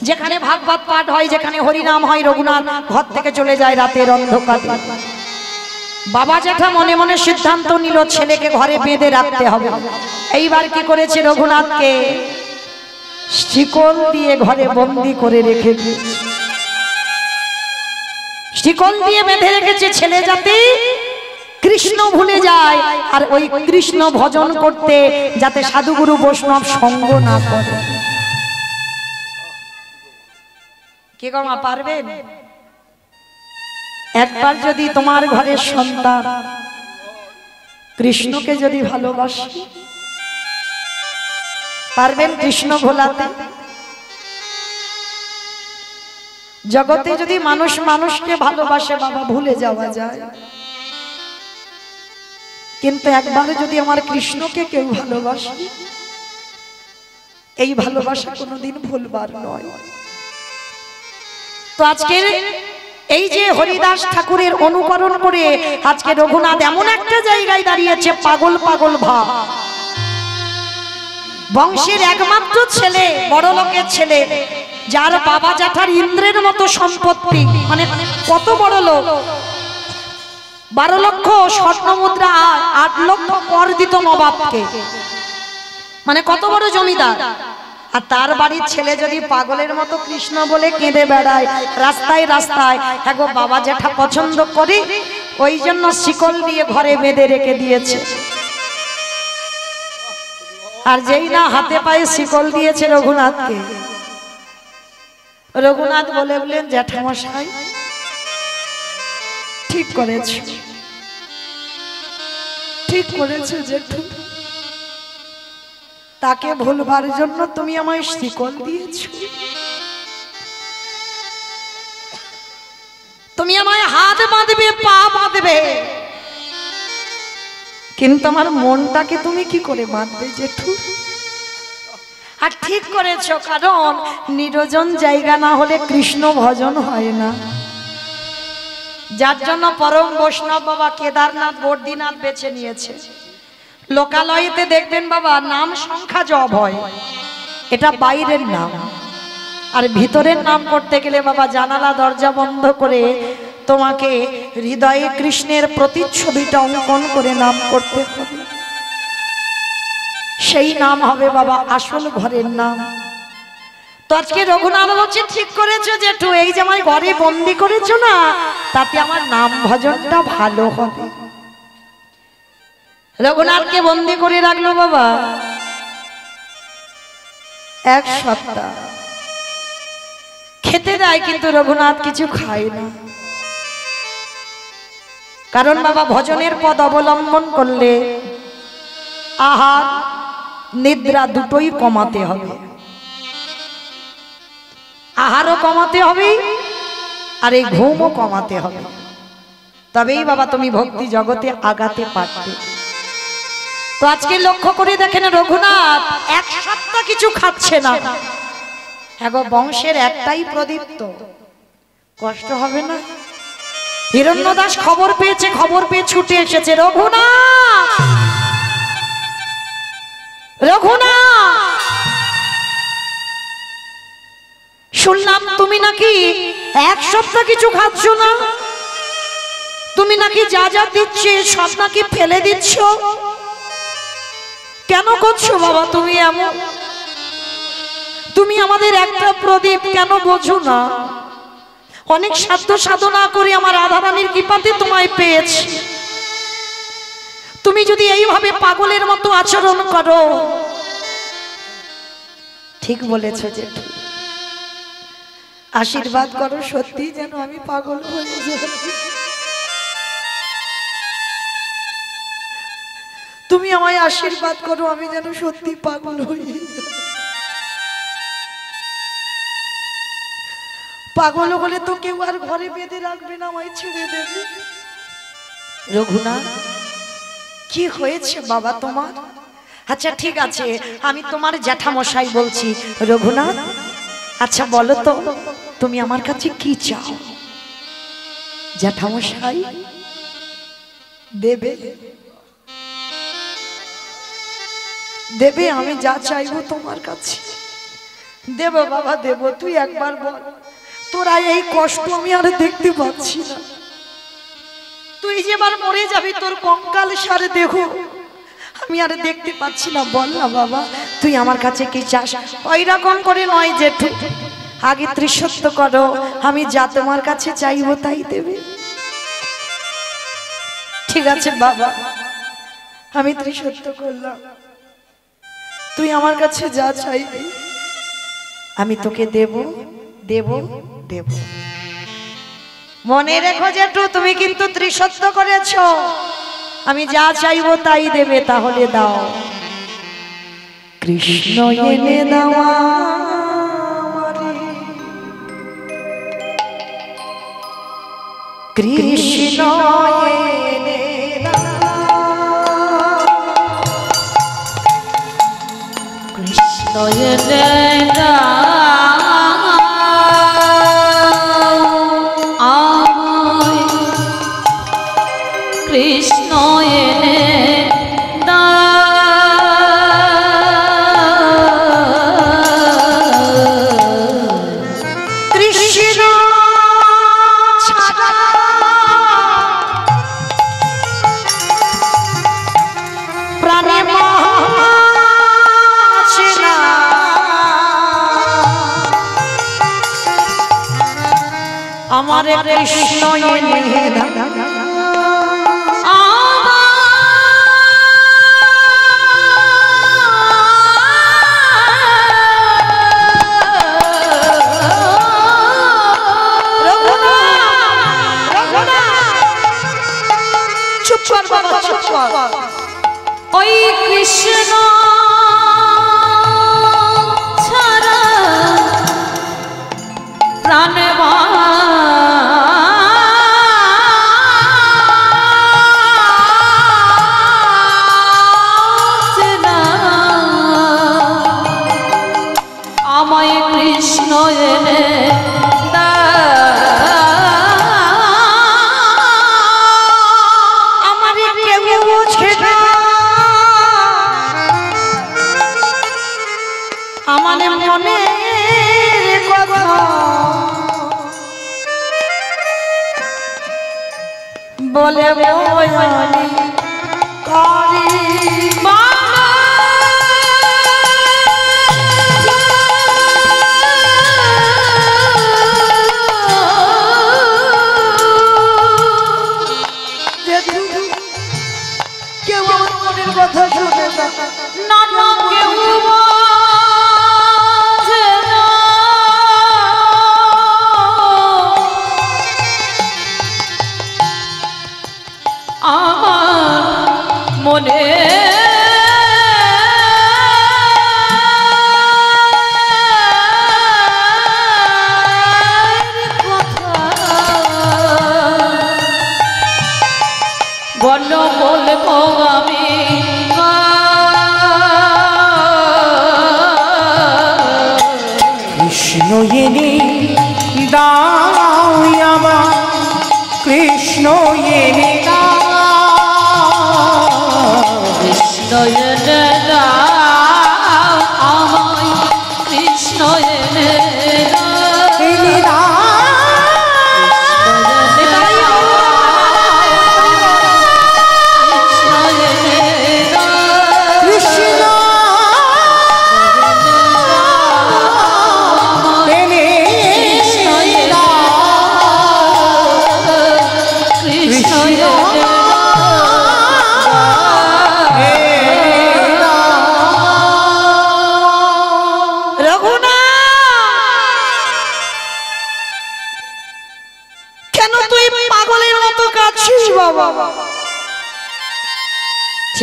যেখানে ভাগবত পাঠ হয়, যেখানে হরিনাম হয়, রঘুনাথ ঘর থেকে চলে যায় রাতের অন্ধকারে। বাবা জ্যাঠা মনে মনে সিদ্ধান্ত নিল ছেলেকে ঘরে বেঁধে রাখতে হবে। এইবার কি করেছে? রঘুনাথকে শিকল দিয়ে ঘরে বন্দি করে রেখে দিয়েছে। শিকল দিয়ে বেঁধে রেখেছে, ছেলে যাতে কৃষ্ণ ভুলে যায় আর ওই কৃষ্ণ ভজন করতে যাতে সাধুগুরু বৈষ্ণব সঙ্গ না করে। কে গো মা পারবেন? একবার যদি তোমার ঘরের সন্তান কৃষ্ণকে যদি ভালোবাসে, পারবেন কৃষ্ণ ভোলাতে? জগতে যদি মানুষ মানুষকে ভালোবাসে বাবা, ভুলে যাওয়া যায়, কিন্তু একবার যদি আমার কৃষ্ণকে কেউ ভালোবাসে, এই ভালোবাসা কোনোদিন ভুলবার নয়। তো আজকে এই যে হরিদাস ঠাকুরের অনুকরণ করে আজকে রঘুনাথ এমন একটা জায়গায় দাঁড়িয়েছে, পাগল পাগল ভাব। বংশের একমাত্র ছেলে, বড় লোকের ছেলে, যার বাবা জ্যাঠার ইন্দ্রের মতো সম্পত্তি, মানে কত বড় লোক, 12 লক্ষ স্বর্ণ মুদ্রা, 8 লক্ষ কর দিত নবাবকে, মানে কত বড় জমিদার। আর তার বাড়ির ছেলে যদি পাগলের মতো কৃষ্ণ বলে কেঁদে বেড়ায় রাস্তায় রাস্তায়, হ্যাঁ গো বাবা জ্যাঠা পছন্দ করে, ওই জন্য শিকল দিয়ে ঘরে বেঁধে রেখে দিয়েছে। আর যেই না হাতে পায়ে শিকল দিয়েছে রঘুনাথকে, রঘুনাথ বললেন জ্যাঠামশাই ঠিক করেছে, ঠিক করেছে জেঠু, তাকে ভুলবার জন্য তুমি আমায় শিকল দিয়েছো, তুমি আমায় হাত বাঁধবে, পা বাঁধবে, কিন্তু আমার মনটাকে তুমি কি করে বাঁধবে জেঠু? আর ঠিক করেছো, কারণ নিরজন জায়গা না হলে কৃষ্ণ ভজন হয় না। যার জন্য পরম বৈষ্ণব বাবা কেদারনাথ বদ্রীনাথ বেছে নিয়েছে। লোকালয়েতে দেখবেন বাবা নাম সংখ্যা জপ হয়, এটা বাইরের নাম। আর ভিতরের নাম করতে গেলে বাবা জানালা দরজা বন্ধ করে তোমাকে হৃদয়ে কৃষ্ণের প্রতিচ্ছবিটা অঙ্কন করে নাম করতে হবে। সেই নাম হবে বাবা আসল ঘরের নাম। তো আজকে রঘুনাথ বলছে ঠিক করেছো জেঠু, এই যে আমার ঘরে বন্দি করেছো না, তাতে আমার নাম ভজনটা ভালো হবে। রঘুনাথকে বন্দি করে রাখলো বাবা 1 সপ্তাহ। খেতে দেয় কিন্তু রঘুনাথ কিছু খায় না, কারণ বাবা ভজনের পদ অবলম্বন করলে আহার নিদ্রা দুটোই কমাতে হবে। আহারও কমাতে হবে আর এই ঘুমও কমাতে হবে, তবেই বাবা তুমি ভক্তি জগতে আগাতে পারবে। তো আজকে লক্ষ্য করে দেখেন রঘুনাথ 1 সপ্তাহ কিছু খাচ্ছে না। হ্যাঁ গো, বংশের একটাই প্রদীপ, তো কষ্ট হবে না? হিরণ্যদাস খবর পেয়েছে, খবর পেয়ে ছুটে এসেছে, রঘুনাথ, রঘুনাথ, শুনলাম তুমি নাকি 1 সপ্তাহ কিছু খাচ্ছ না, তুমি নাকি যা যা দিচ্ছে সব নাকি ফেলে দিচ্ছ, কেন করছো বাবা তুমি এমন? তুমি আমাদের একটা প্রদীপ কেন বোঝো না? অনেক সাধ্য সাধনা করে আমার রাধারানীর কৃপাতে তোমায় পেয়েছি, তুমি যদি এইভাবে পাগলের মতো আচরণ করো। ঠিক বলেছো জেঠু, আশীর্বাদ করো সত্যি যেন আমি পাগল হয়ে যাই। তুমি আমায় আশীর্বাদ করো আমি যেন সত্যি পাগল হই। পাগল হলে তো কেউ আর ঘরে বেঁধে রাখবে না, আমায় ছেড়ে দেবে। রঘুনাথ কি হয়েছে বাবা তোমার? আচ্ছা ঠিক আছে, আমি তোমার জ্যাঠামশাই বলছি। রঘুনাথ আচ্ছা বলো তো তুমি আমার কাছে কি চাও? জ্যাঠামশাই দেবে দেবে, আমি যা চাইবো তোমার কাছে দেব বাবা দেব। তুই একবার বল, তোরা এই কষ্ট আমি আর দেখতে পাচ্ছি না। তুই যেবার মরে যাবি তোর কঙ্কাল সারে দেখো আমি আর দেখতে পাচ্ছি না। বল না বাবা তুই আমার কাছে কি চাস? ওই রকম করে নয় জেঠু, আগে ত্রিসত্য করো, আমি যা তোমার কাছে চাইবো তাই দেবে। ঠিক আছে বাবা আমি ত্রিসত্য করলাম, তুই আমার কাছে যা চাইবি আমি তোকে দেব দেব দেব। মনে রেখো জেঠু তুমি কিন্তু ত্রিসত্য করেছো, আমি যা চাইবো তাই দেবে। তাহলে দাও। কৃষ্ণ এনে দেওয়া কৃষ্ণ এনে কৃষ্ণ এনে কৃষ্ণ এনে কৃষ্ণ ছাড়া প্রাণে আছে না, আমার কৃষ্ণ এনে দাও। ওই কৃষ্ণ ছাড়া প্রাণে বাঁচে না, আমায় কৃষ্ণ এনে আমার মনের কথা বলে বয়ানি করি কেউ আমার মনের কথা শুনে না, না কেউ মনে বর্ণ বলব আমি কৃষ্ণ এনে দাও আমার, কৃষ্ণ এনে কৃষ্ণ এনে দাও আমায়, কৃষ্ণ এনে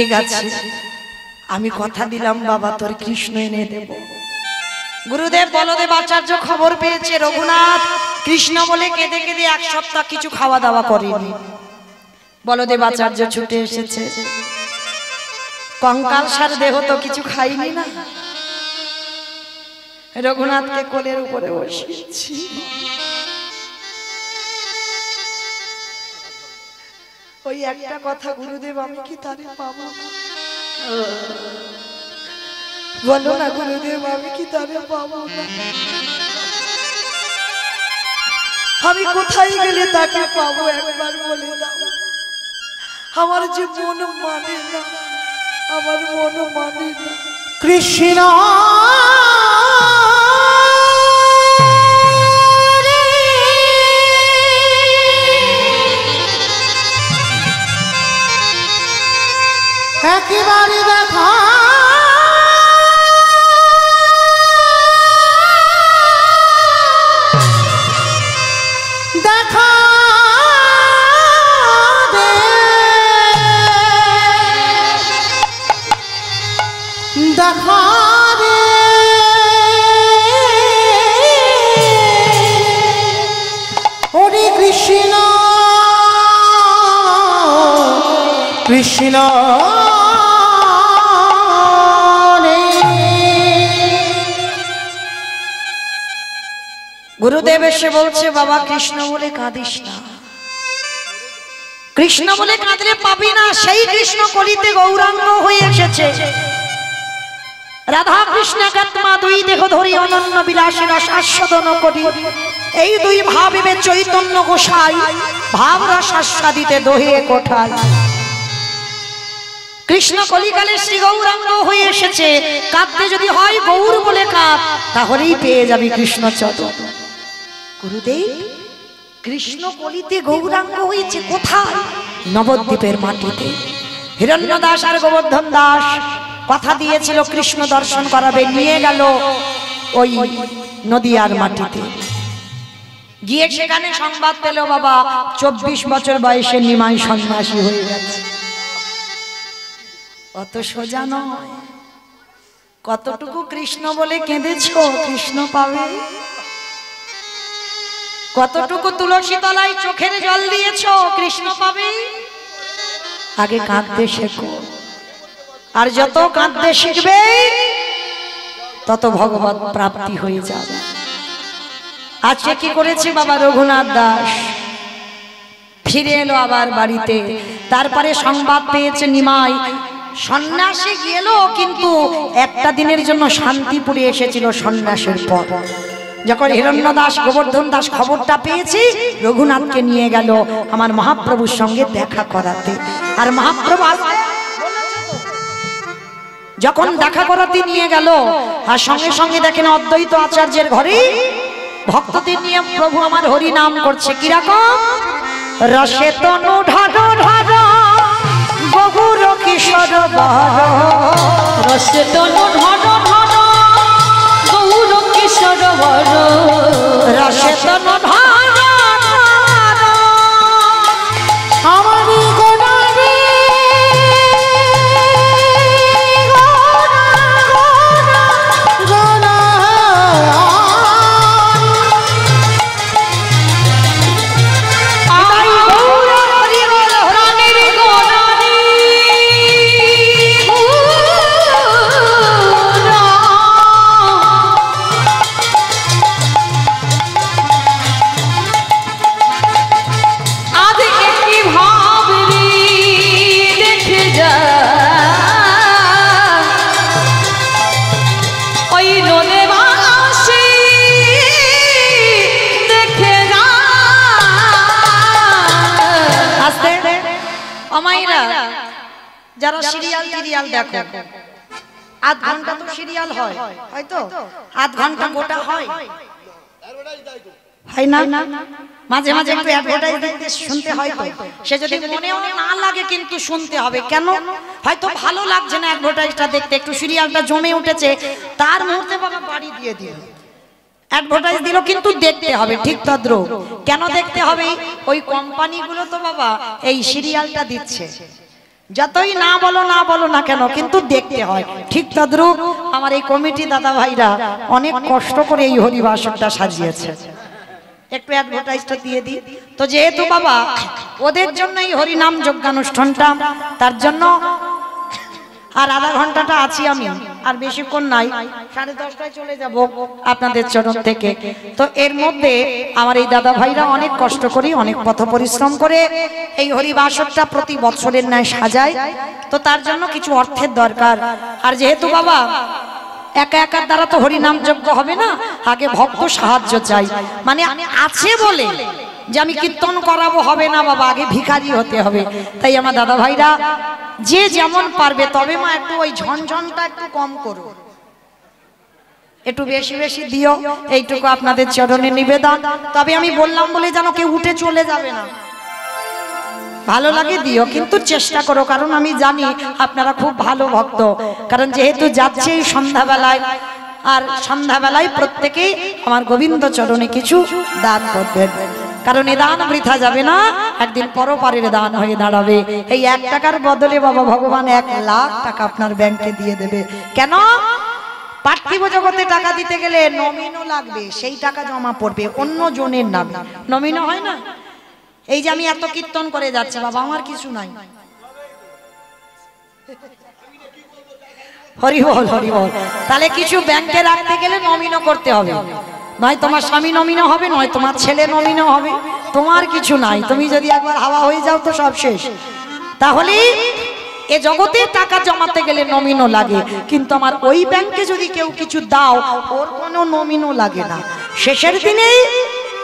ঠিক আছে, আমি কথা দিলাম বাবা তোর কৃষ্ণ এনে দেব। গুরুদেব বলদেব আচার্য খবর পেয়েছে রঘুনাথ কৃষ্ণ বলে কেঁদে কেঁদে এক সপ্তাহ কিছু খাওয়া দাওয়া করেনি। বলদেব আচার্য ছুটে এসেছে, কঙ্কাল সার দেহ তো কিছু খাইনি না। রঘুনাথকে কোলের উপরে বসিয়েছি। ওই একটা কথা, গুরুদেব আমি কি তারে পাবো? বলো না গুরুদেব, আমি কি তারে পাবো না? আমি কোথায় গেলে তাকে পাবো একবার বলে দাও। আমার যে মন মানে না, আমার মন মানে না। কৃষ্ণ একেবারে দেখা দেখা দে, দেখা দে হরে কৃষ্ণ কৃষ্ণ গুরুদেব এসে বলছে বাবা কৃষ্ণ বলে কাঁদিস না, কৃষ্ণ বলে কাঁদলে পাবি না। সেই কৃষ্ণ কলিতে গৌরাঙ্গ হয়ে এসেছে। রাধা কৃষ্ণ কাত্মা দুই দেহ ধরি অনন্য বিলাসী রস আস্বাদন করি। এই দুই ভাবিবে চৈতন্য গোসাই, ভাব রস আস্বাদিতে দোহে কোঠায়। কৃষ্ণ কলিকালে শ্রী গৌরাঙ্গ হয়ে এসেছে। কাঁদতে যদি হয় গৌর বলে কাঁদ, তাহলেই পেয়ে যাবি কৃষ্ণ চরণ। গুরুদেব কৃষ্ণ কলিতে গৌরাঙ্গ হয়েছে কোথায়? নবদ্বীপের মাটিতে। হিরণ্য দাস আর গোবর্ধন দাস কথা দিয়েছিল কৃষ্ণ দর্শন করাবে, নিয়ে গেল ওই নদিয়ার মাটিতে। গিয়ে সেখানে সংবাদ পেল বাবা 24 বছর বয়সে নিমাই সন্ন্যাসী হয়ে গেছে। অত সোজা নয়। কতটুকু কৃষ্ণ বলে কেঁদেছো, কৃষ্ণ পাবে। কতটুকু তুলসী তলায় চোখের জল দিয়েছো, কৃষ্ণ পাবে। আগে কাঁদতে শেখো, আর যত কাঁদতে শিখবে তত ভগবত প্রাপ্তি হয়ে যাবে। আজকে কি করেছে বাবা রঘুনাথ দাস? ফিরে এলো আবার বাড়িতে। তারপরে সংবাদ পেয়েছে নিমাই সন্ন্যাসে গেল, কিন্তু একটা দিনের জন্য শান্তিপুরে এসেছিল সন্ন্যাসের পর। যখন হিরণ্য দাস গোবর্ধন দাস খবরটা পেয়েছি, রঘুনাথকে নিয়ে গেল আমার মহাপ্রভুর সঙ্গে দেখা করাতে। আর মহাপ্রভু যখন দেখা করাতে নিয়ে গেল, আর সঙ্গে সঙ্গে দেখেন অদ্বৈত আচার্যের ঘরে ভক্তদের নিয়ে প্রভু আমার হরি নাম করছে। কিরকম? রসে তনু ঢাডো ঢাডো গৌর কিশোর বর, রসে তনু ঢাডো ঢাডো গৌর কিশোর বর, রসে তনু ঢাডো ঢাডো আমারি গোনারে গোনা আই গৌর হরি বল রানীর গোনারি আজ একটি ভাবরি দেখে যা ওই নদে বাসি দেখে যা। আস্তে অমাইরা যারা সিরিয়াল টিরিয়াল দেখো, আধ ঘন্টা তো সিরিয়াল হয়, হয়তো আধ ঘন্টা গোটা হয়, হয় না? মাঝে মাঝে একটু অ্যাডভার্টাইজ দেখতে শুনতে হয় তো। সে যদি মনেও না লাগে কিন্তু শুনতে হবে। কেন? হয়তো ভালো লাগছে না অ্যাডভার্টাইজটা দেখতে, একটু সিরিয়ালটা জমে উঠেছে, তার মুহূর্তে বাবা বাড়ি দিয়ে দিল, অ্যাডভার্টাইজ দিল, কিন্তু দেখতে হবে। ঠিক তদ্র কেন দেখতে হবে? ওই কোম্পানিগুলো তো বাবা এই সিরিয়ালটা দিচ্ছে, যতই না বলো না কেন কিন্তু দেখতে হয়। ঠিক তদ্রূপ আমার এই কমিটি দাদা ভাইরা অনেক কষ্ট করে এই হরিবাসরটা সাজিয়েছে। একটু অ্যাডভার্টাইজটা দিয়ে দিই তো, যেহেতু বাবা ওদের জন্য এই হরিনাম যজ্ঞানুষ্ঠানটা, তার জন্য আর আধা ঘন্টাটা আছি আমি, আর বেশিক্ষণ নাই, 10:30টায় চলে যাব আপনাদের চরণ থেকে। তো এর মধ্যে আমার এই দাদা ভাইরা অনেক কষ্ট করি, অনেক পথ পরিশ্রম করে এই হরিবাসরটা প্রতি বছরের ন্যায় সাজায়। তো তার জন্য কিছু অর্থের দরকার। আর যেহেতু বাবা একা একার দ্বারা তো হরিনাম যজ্ঞ হবে না, আগে ভক্ত সাহায্য চাই। মানে আছে বলে যে আমি কীর্তন করাবো হবে না বাবা, আগে ভিখারি হতে হবে। তাই আমার দাদা ভাইরা যে যেমন পারবে, তবে মা একটু ওই ঝনঝনটা একটু কম করো, একটু বেশি বেশি দিও, এইটুকু আপনাদের চরণে নিবেদন। তবে আমি বললাম বলে যেন কেউ উঠে চলে যাবে না, ভালো লাগে দিও, কিন্তু চেষ্টা করো, কারণ আমি জানি আপনারা খুব ভালো ভক্ত। কারণ যেহেতু যাচ্ছে এই সন্ধ্যাবেলায়, আর সন্ধ্যাবেলায় প্রত্যেকেই আমার গোবিন্দ চরণে কিছু দান করবেন, কারণ এ দান বৃথা যাবে না, একদিন পরপারের দান হয়ে দাঁড়াবে। এই 1 টাকার বদলে বাবা ভগবান 1 লাখ টাকা আপনার ব্যাংকে দিয়ে দেবে। কেন? পার্থিব জগতে টাকা দিতে গেলে নমিনও লাগবে, সেই টাকা জমা পড়বে অন্য জনের নাম, নমিনও হয় না। এই যে আমি এত কীর্তন করে যাচ্ছি বাবা, আমার কিছু নাই, হরি বল হরি বল। তাহলে কিছু ব্যাংকে রাখতে গেলে নমিনও করতে হবে, নয় তোমার স্বামী নমিনও হবে, নয় তোমার ছেলে নমিনও হবে, তোমার কিছু নাই। তুমি যদি একবার হাওয়া হয়ে যাও তো সব শেষ। তাহলে এ জগতে টাকা জমাতে গেলে নমিনও লাগে, কিন্তু আমার ওই ব্যাংকে যদি কেউ কিছু দাও, ওর কোনো নমিনও লাগে না। শেষের দিনে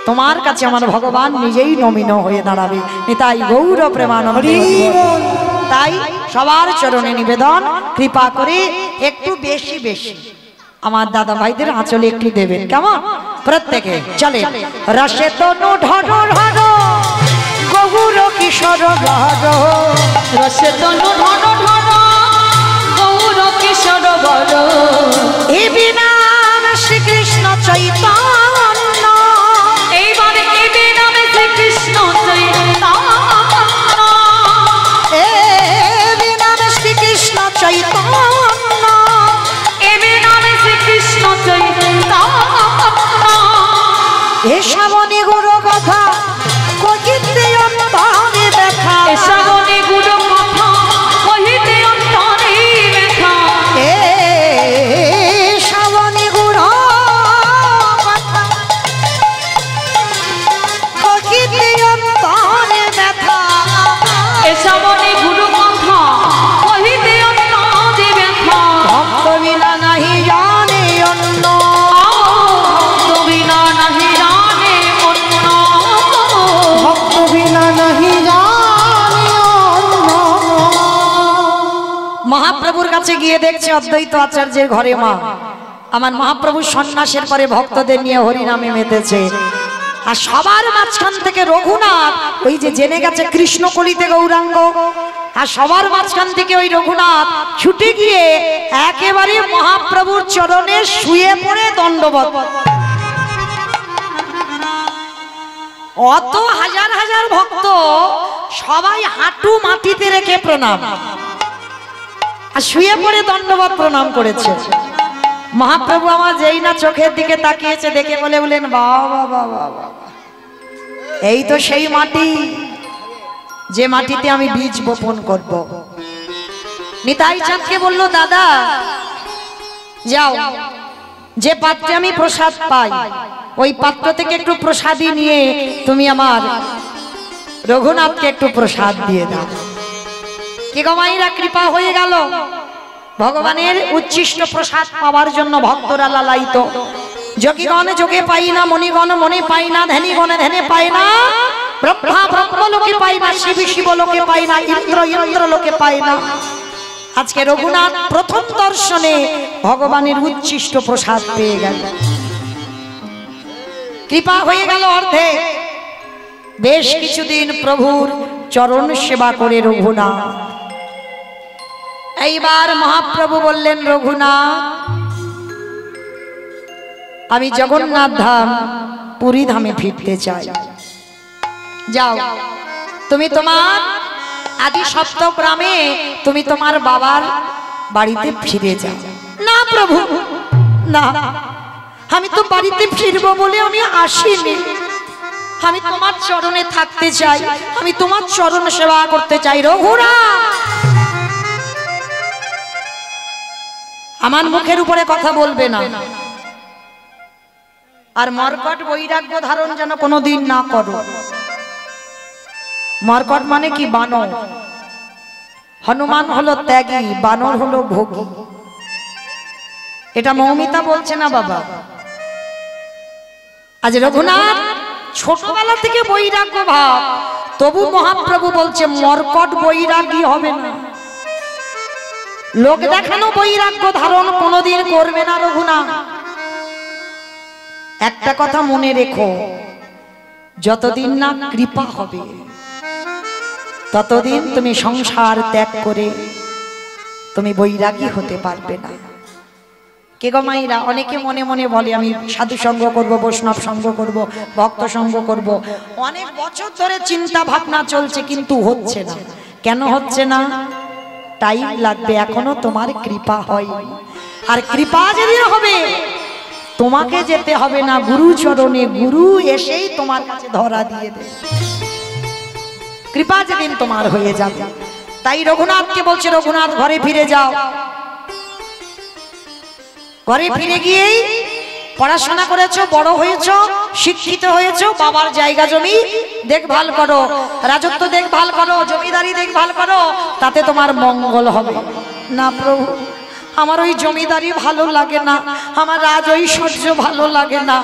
তোমার কাছে আমার ভগবান নিজেই নমিনও হয়ে দাঁড়াবে। নিতাই গৌর প্রেমানন্দ। তাই সবার চরণে নিবেদন, কৃপা করে একটু বেশি বেশি আমার দাদা ভাইদের আঁচলে একটু দেবেন, কেমন? প্রত্যেকে চলে। রসে তনু ঢর ঢর গৌর কিশোর গহর, রসে তনু ঢর ঢর গৌর কিশোর বর, এ বিনাম শ্রীকৃষ্ণ চৈতন্য, এইবারে এবে নামে শ্রীকৃষ্ণ চৈতন্য, এ বিনাম শ্রীকৃষ্ণ চৈতন্য, এবে নামে শ্রীকৃষ্ণ চৈতন্য, এ শ্রাবণী গুরু কথা কহিতে অন্তরে দেখা, এ শ্রাবণী গুরু কথা কহিতে অন্তরে ব্যথা, এ শ্রাবণী গুরু কথা কহিতে অন্তরে ব্যথা, এ শ্রাবণী গুরু কথা কহিতে অন্তরে ব্যথা, ভক্ত বিনা নাহি জানে অন্য, ভক্ত বিনা নাহি জানে অন্য, ভক্ত বিনা নাহি জানি অন্য। মহাপ্রভুর কাছে গিয়ে দেখছে অদ্বৈত আচার্যের ঘরে মা আমার মহাপ্রভু সন্ন্যাসের পরে ভক্তদের নিয়ে হরিনামে মেতেছে। আর সবার মাঝখান থেকে রঘুনাথ ওই যে জেনে গেছে কৃষ্ণ কলিতে গৌরাঙ্গ, আর সবার মাঝখান থেকে ওই রঘুনাথ ছুটে গিয়ে একেবারে মহাপ্রভুর চরণে শুয়ে পড়ে দণ্ডবত। অত হাজার হাজার ভক্ত সবাই হাঁটু মাটিতে রেখে প্রণাম, আর শুয়ে পড়ে দণ্ডবত প্রণাম করেছে। মহাপ্রভু আমার যেই না চোখের দিকে তাকিয়েছে, দেখে বললেন বাবা বাবা বাবা, এই তো সেই মাটি যে মাটিতে আমি বীজ বপন করব। নিতাই চাঁদকে বলল, দাদা যাও, যে পাত্রে আমি প্রসাদ পাই ওই পাত্র থেকে একটু প্রসাদই নিয়ে তুমি আমার রঘুনাথকে একটু প্রসাদ দিয়ে দাও। কি গো মায়েরা, কৃপা হয়ে গেল। ভগবানের উচ্ছিষ্ট প্রসাদ পাওয়ার জন্য ভক্তরা লালায়িত। যোগীগণ যোগে পাই না, মণিগণ মনে পাই না, ধ্যানীগণে ধ্যানে পাই না, ব্রহ্মা ব্রহ্মলোকে পাই না, শিব শিবলোকে পাই না, ইন্দ্র ইন্দ্রলোকে পাই না। আজকে রঘুনাথ প্রথম দর্শনে ভগবানের উচ্ছিষ্ট প্রসাদ পেয়ে গেল, কৃপা হয়ে গেল অর্ধে। বেশ কিছুদিন প্রভুর চরণ সেবা করে রঘুনাথ, এইবার মহাপ্রভু বললেন, রঘুনাথ আমি জগন্নাথ ধাম পুরী ধামে ফিরতে চাই। যাও তুমি তোমার আদি সপ্তগ্রামে তুমি তোমার বাবার বাড়িতে ফিরে যাও। না প্রভু না, আমি তো বাড়িতে ফিরবো বলে আমি আসিনি। আমি তোমার চরণে থাকতে চাই, আমি তোমার চরণ সেবা করতে চাই। রঘুনাথ, আমার মুখের উপরে কথা বলবে না, আর মর্কট বৈরাগ্য ধারণ যেন কোনোদিন না করো। মর্কট মানে কি? বানর। হনুমান হলো ত্যাগী, বানর হলো ভোগী। এটা মৌমিতা বলছে না বাবা। আজ রঘুনাথ ছোটবেলা থেকে বৈরাগ্য ভাব, তবু মহাপ্রভু বলছে মর্কট বৈরাগী হবে না, লোক দেখানো বৈরাগ্য ধারণ কোনোদিন করবে না রঘুনাথ। একটা কথা মনে রেখো, যতদিন না কৃপা হবে ততদিন তুমি সংসার ত্যাগ করে তুমি বৈরাগী হতে পারবে না। কে গো মাইরা, অনেকে মনে মনে বলে আমি সাধু সঙ্গ করব, বৈষ্ণব সঙ্গ করব, ভক্ত সঙ্গ করব। অনেক বছর ধরে চিন্তা ভাবনা চলছে, কিন্তু হচ্ছে না। কেন হচ্ছে না? টাইম লাগবে, এখনো তোমার কৃপা হয়। আর কৃপা যেদিন হবে তোমাকে যেতে হবে না গুরু চরণে, গুরু এসেই তোমার কাছে ধরা দিয়ে দেবে। কৃপা যেদিন তোমার হয়ে যাবে। তাই রঘুনাথকে বলছে রঘুনাথ ঘরে ফিরে যাও। ঘরে ফিরে গিয়েই পড়াশোনা করেছো, বড় হয়েছো, শিক্ষিত হয়েছো, বাবার জায়গা জমি দেখভাল করো, রাজত্ব দেখভাল করো, জমিদারি দেখভাল করো, তাতে তোমার মঙ্গল হবে। না প্রভু, আমার ওই জমিদারি ভালো লাগে না, আমার রাজ ঐশ্বর্য ভালো লাগে না।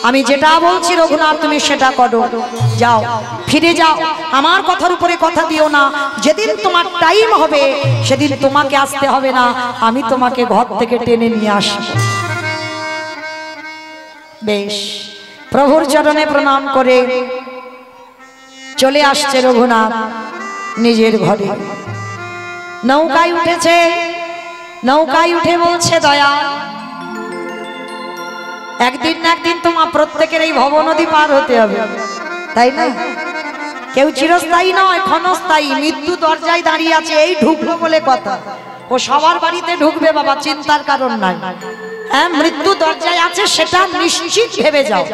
আমি যেটা বলছি রঘুনাথ তুমি সেটা করো। যাও, ফিরে যাও, আমার কথার উপরে কথা দিও না। যেদিন তোমার টাইম হবে সেদিন তোমাকে আসতে হবে না, আমি তোমাকে ঘর থেকে টেনে নিয়ে আসবো। বেশ, প্রভুর চরণে প্রণাম করে চলে আসছে রঘুনাথ নিজের ঘরে। নৌকায় উঠেছে, নৌকায় উঠে বলছে দয়া, একদিন না একদিন তোমার প্রত্যেকের এই ভব নদী পার হতে হবে, তাই না? কেউ চিরস্থায়ী নয়, ক্ষণস্থায়ী। মৃত্যু দরজায় দাঁড়িয়ে আছে, এই ঢুকলো বলে কথা। ও সবার বাড়িতে ঢুকবে বাবা, চিন্তার কারণ নাই। হ্যাঁ, মৃত্যু দরজায় আছে সেটা নিশ্চিত ভেবে যাও।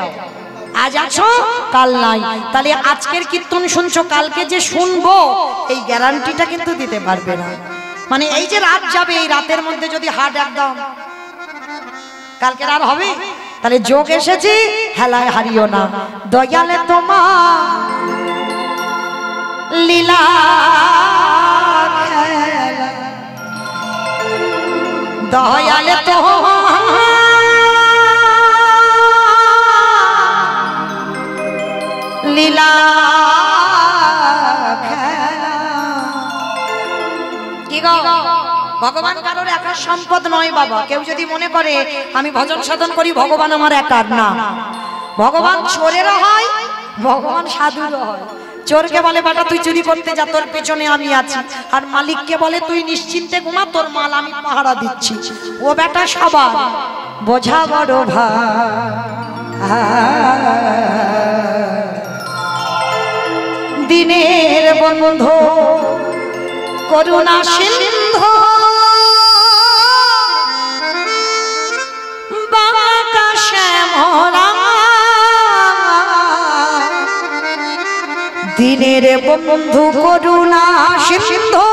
আজ আছো, কাল নাই। তাহলে আজকের কীর্তন শুনছো, কালকে যে শুনবো এই গ্যারান্টিটা কিন্তু দিতে পারবে না। মানে এই যে রাত যাবে, এই রাতের মধ্যে যদি হার্ট একদম কালকে আর হবে, তাহলে যোগ এসেছে, হেলায় হারিও না। দয়ালে তোমার লীলা দয়ালে তোমার লীলা কি গো, ভগবান কারোর একার সম্পদ নয় বাবা। কেউ যদি মনে করে আমি ভজন সাধন করি, ভগবান আমার একার না। ভগবান চোরেরও হয়, ভগবান সাধুরও হয়। চোরকে বলে বেটা তুই চুরি করতে যা, তোর পেছনে আমি আছি। আর মালিককে বলে তুই নিশ্চিন্তে ঘুমা, তোর মাল আমি পাহারা দিচ্ছি। ও বেটা সবার বোঝা বড় ভাই, দিনের বন্ধু করুণা সিন্ধু বাঁকা শ্যামলা, দিনের বন্ধু করুণা সিন্ধু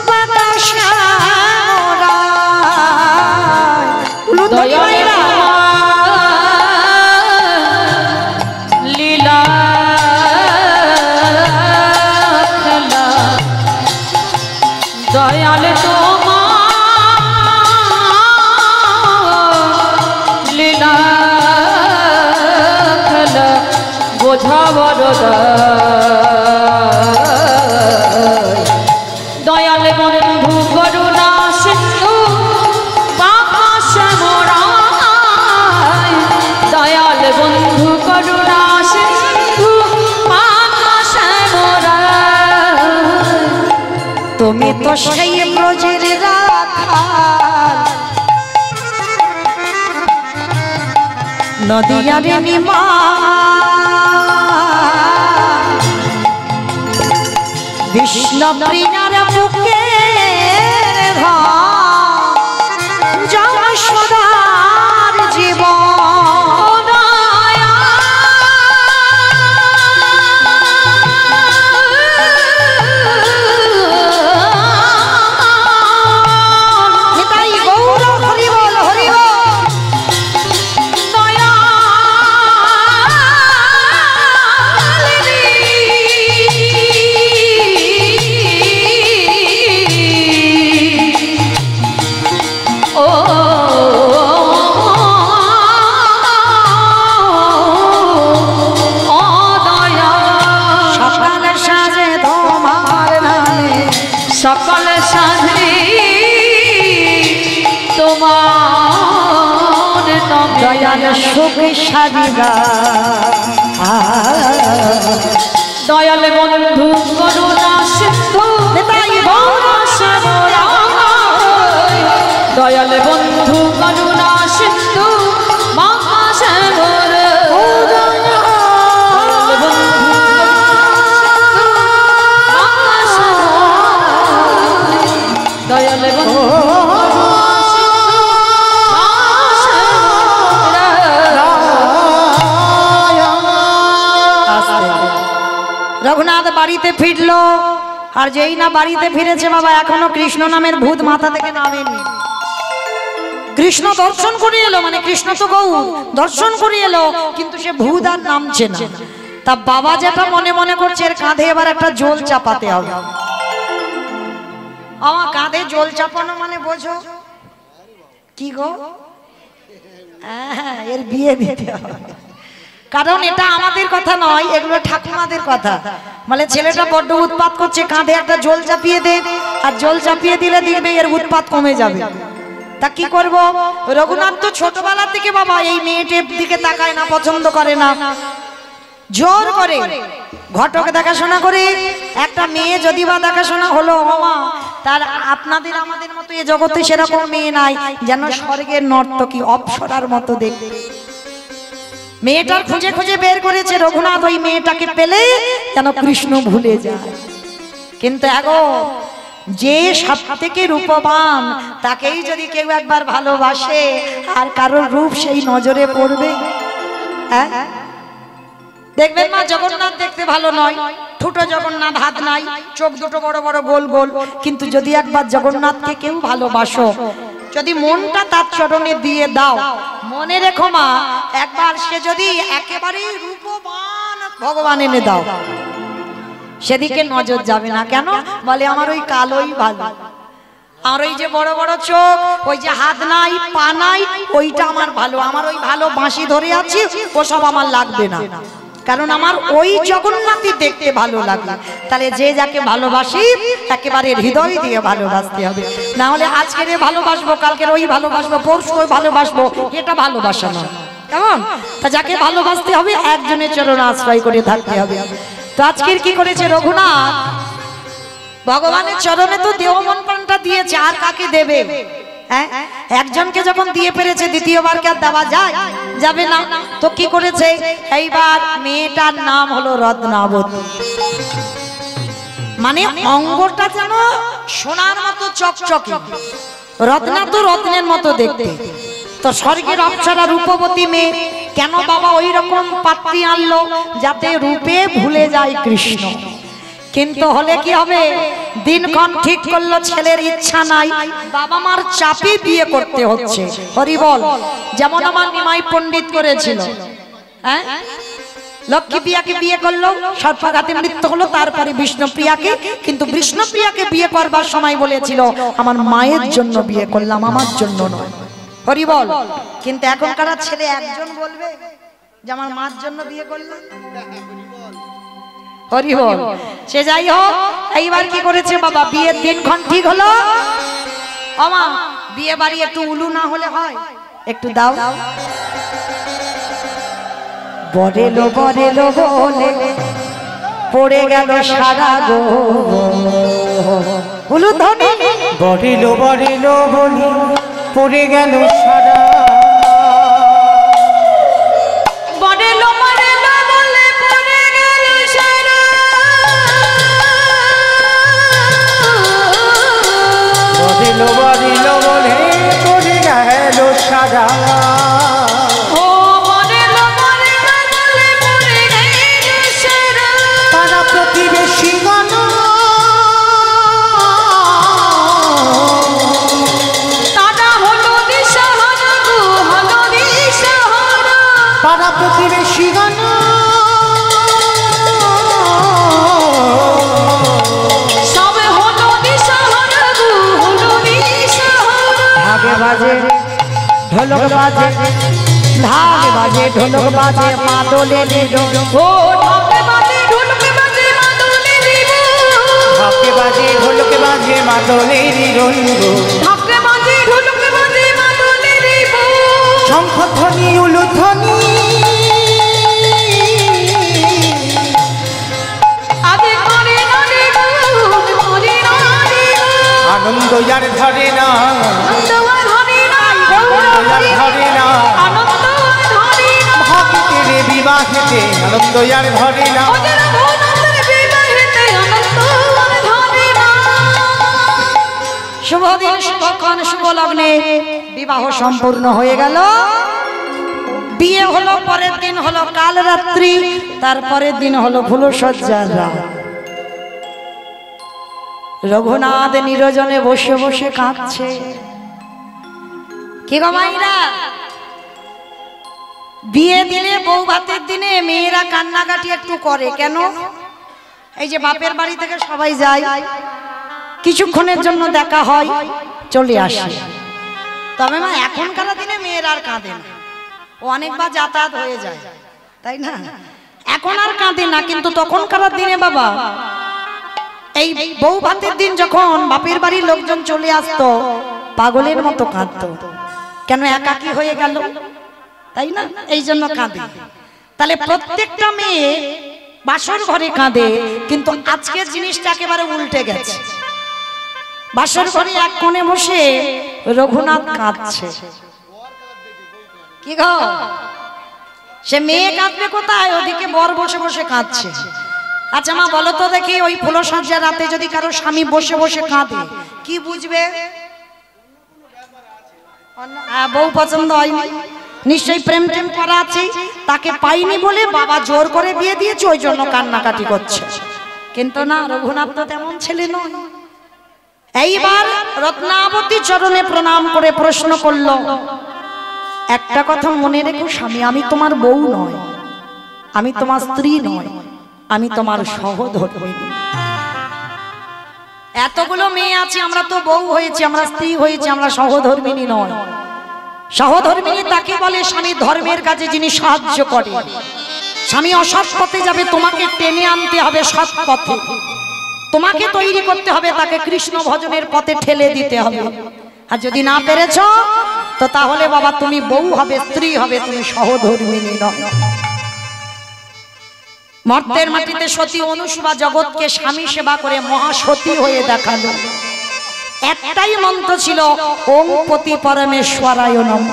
বাঁকা শ্যামলা। লীলা খেলা দয়াল তোমার লীলা খেলা বোঝা বড় দয়াল বন্ধু করুণা সিন্ধু বাঁকা শ্যামরায়, দয়াল বন্ধু করুণা সিন্ধু বাঁকা শ্যামরায়। তুমি তো সেই ব্রজের রাখাল, নদিয়ারে নিমা কৃষ্ণ প্রিয়ার বুকে যশোদার জীবন নিতাই গৌর হরি বল হরি বল সকল সাধে তোমার দয়াল সুখ সাজিবা দয়াল বন্ধু করুণা সিন্ধু দয়াল বন্ধু করুণা সিন্ধু মহাসাগর দয়াল বন্ধু রঘুনাথ বাড়িতে ফিরলো আর যেই না বাড়িতে ফিরেছে বাবা এখনো কৃষ্ণ নামের ভূত মাথা থেকে নামেনি। কৃষ্ণ দর্শন করে এলো, মানে কৃষ্ণ তো গৌর দর্শন করে এলো, কিন্তু সে ভূত আর নামছে না। তা বাবা যেটা মনে মনে করছে এর কাঁধে এবার একটা জল চাপাতে হবে। আমার কাঁধে জল চাপানো মানে বোঝো কি গো, এর বিয়ে দিতে হবে। কারণ এটা আমাদের কথা নয়, এগুলো ঠাকুমাদের কথা। মানে ছেলেটা বড্ড উৎপাত করছে, কাঁধে একটা জল চাপিয়ে দে, আর জল চাপিয়ে দিলে দেখবে এর উৎপাত কমে যাবে। তা কি করব? রঘুনাথ তো ছোটবেলা থেকে বাবা এই মেয়েটির দিকে তাকায় না, পছন্দ করে না, জোর করে ঘটক দেখাশোনা করে। একটা মেয়ে যদি বা দেখাশোনা হলো মামা, তার আপনাদের আমাদের মতো এই জগতে সেরকম মেয়ে নাই, যেন স্বর্গের নর্তকী অপ্সরার মতো দেখতে। মেয়েটার খুঁজে খুঁজে বের করেছে রঘুনাথ, ওই মেয়েটাকে পেলে যেন কৃষ্ণ ভুলে যায়। কিন্তু এগো যে সব থেকে রূপবান তাকেই যদি কেউ একবার ভালোবাসে, আর কারোর রূপ সেই নজরে পড়বে। হ্যাঁ দেখবেন মা, জগন্নাথ দেখতে ভালো নয়, ঠুটো জগন্নাথ, হাত নাই, চোখ দুটো বড় বড় গোল গোল, কিন্তু যদি একবার জগন্নাথকে কেউ ভালোবাসো, যদি মনটা তার চরণে দিয়ে দাও, মনে রেখো মা, একবার সে যদি একেবারে রূপবান ভগবান এনে দাও, সেদিকে নজর যাবে না। কেন বলে? আমার ওই কালোই ভালো, আর ওই যে বড় বড় চোখ, ওই যে হাত নাই পা নাই, ওইটা আমার ভালো। আমার ওই ভালো বাঁশি ধরে আছি, ওসব আমার লাগবে না, কারণ আমার ওই জগন্নাথই দেখতে ভালো লাগে। তাহলে যে যাকে ভালোবাসি একেবারে হৃদয় দিয়ে ভালোবাসতে হবে, না হলে আজকের ভালোবাসবো, কালকের ওই ভালোবাসবো, পরশু ওই ভালোবাসবো, এটা ভালোবাসা নয়। কেমন? তা যাকে ভালোবাসতে হবে একজনের চরণ আশ্রয় করে থাকতে হবে। তো আজকের কি করেছে রঘুনাথ? ভগবানের চরণে তো দেহ মন প্রাণটা দিয়েছে, আর কাকে দেবে? হ্যাঁ, একজনকে যখন দিয়ে পেরেছে, দ্বিতীয়বার কি আর দেওয়া যায়? যাবে না। তো কি করেছে? এইবার মেয়েটার নাম হলো রত্নাবতী, মানে অঙ্গটা যেন সোনার মতো চকচকে, রত্না তো রত্নের মতো দেখতে। তো স্বর্গের অপ্সরা রূপবতী মেয়ে, কেন বাবা ওই রকম পাত্রী আনলো? যাতে রূপে ভুলে যায় কৃষ্ণ। কিন্তু হলে কি হবে? দিনক্ষণ ঠিক করলো, ছেলের ইচ্ছা নাই, বাবা মার চাপে বিয়ে করতে হচ্ছে। হরি বল। যেমন আমার নিমাই পণ্ডিত করেছিল, হ্যাঁ, লক্ষ্মী প্রিয়াকে বিয়ে করলো, সর্পাঘাতে মৃত্যু হলো, তারপরে বিষ্ণুপ্রিয়াকে। কিন্তু বিষ্ণুপ্রিয়াকে বিয়ে করবার সময় বলেছিল, আমার মায়ের জন্য বিয়ে করলাম, আমার জন্য নয়। হরি বল। কিন্তু এখনকার ছেলে একজন বলবে যে আমার মার জন্য বিয়ে করলাম। হরি বল। সে যাই হোক, এইবার কি করেছে বাবা? বিয়ের দিনক্ষণ ঠিক হলো, আমা বিয়ে বাড়ি একটু উলু না হলে হয়? একটু দাও। বরেলো বরেলো বলে পড়ে গেল সারা গো, উলু ধ্বনি। বরেলো বরেলো বলে পড়ে গেল সারা, বরেলো বরেলো বলে পড়ে গেল সারা, পাড়া প্রতিবেশী গান সবে হলো দিশাহারা গো, হলো দিশাহারা। ঢাকে বাজে ঢোলক বাজে, ঢাক বাজে ঢোলক বাজে, মাদলে ঢোল। ও ঢাকে বাজে ঢোলকে বাজে মাদলে দিব, ঢাকে বাজে ঢোলকে বাজে মাদলেরই রঙ্গ, ঢাকে বাজে ঢোলকে বাজে মাদলে দিব। শঙ্খধ্বনি উলুধ্বনি আগে করে না রে গুণ, করে না রে গুণ। আনন্দ যার ধরে না, আনন্দ আর ধরে না, আনন্দ যার ধরে না, আনন্দ আর ধরে না। ভক্তের বিবাহেতে আনন্দ যার ধরে না। ওদের ভোলাদের বিবাহেতে আনন্দ আর ধরে না। শুভ দিন শুভক্ষণ শুভ লগ্নে বিবাহ সম্পূর্ণ হয়ে গেল। বিয়ে হলো, পরের দিন হলো কাল রাত্রি, তারপরের দিন হলো ফুলসজ্জার রাত। রঘুনাথ নিরজনে বসে বসে কাঁদছে। কি গো মাইরা, বিয়ে দিলে বউ ভাতের দিনে মেয়েরা কান্নাকাটি একটু করে কেন? এই যে বাপের বাড়ি থেকে সবাই যায়, কিছুক্ষণের জন্য দেখা হয়, চলে আসে। তবে মা এখনকার দিনে মেয়েরা আর কাঁদে না, ও অনেকবার যাতায়াত হয়ে যায়, তাই না? এখন আর কাঁদে না, কিন্তু তখনকার দিনে বাবা এই বউ ভাতের দিন যখন বাপের বাড়ির লোকজন চলে আসতো, পাগলের মতো কাঁদতো। কেন? একাকী হয়ে গেল, তাই না? এই জন্য কাঁদে। তাহলে প্রত্যেকটা মেয়ে বাসর ঘরে কাঁদে, কিন্তু আজকের জিনিসটা একেবারে উল্টে গেছে। বাসর ঘরে এক কোণে বসে রঘুনাথ কাঁদছে। কি গো, সে মেয়ে কাঁদবে কোথায়? ওদিকে বর বসে বসে কাঁদছে। আচ্ছা মা বলো তো দেখি, ওই ফুলসজ্জার রাতে যদি কারো স্বামী বসে বসে কাঁদে, কি বুঝবে? বউ পছন্দ হয়নি, নিশ্চয়ই প্রেম টেম করা আছে, তাকে পাইনি বলে বাবা জোর করে বিয়ে দিয়েছে, ওই জন্য কান্নাকাটি করছে। কিন্তু না, রঘুনাথ তো তেমন ছেলে নয়। এইবার রত্নাবতী চরণে প্রণাম করে প্রশ্ন করলো, একটা কথা মনে রেখো স্বামী, আমি তোমার বউ নয়, আমি তোমার স্ত্রী নয়, আমি তোমার সহধর্মিণী। এতগুলো মেয়ে আছে, আমরা তো বউ হয়েছি, আমরা স্ত্রী হয়েছি, আমরা সহধর্মিণী নয়। সহধর্মিণী তাকে বলে স্বামী ধর্মের কাজে যিনি সাহায্য করে। স্বামী অসৎ পথে যাবে, তোমাকে টেনে আনতে হবে সৎ পথে, তোমাকে তৈরি করতে হবে, তাকে কৃষ্ণ ভজনের পথে ঠেলে দিতে হবে। আর যদি না পেরেছ তো তাহলে বাবা তুমি বউ হবে, স্ত্রী হবে, তুমি সহধর্মিণী নয়। মর্তের মাটিতে সতী অনুসুয়া জগৎকে স্বামী সেবা করে মহাসতী হয়ে দেখালো। একটাই মন্ত্র ছিল, ওম পতি পরমেশ্বরায় নমঃ।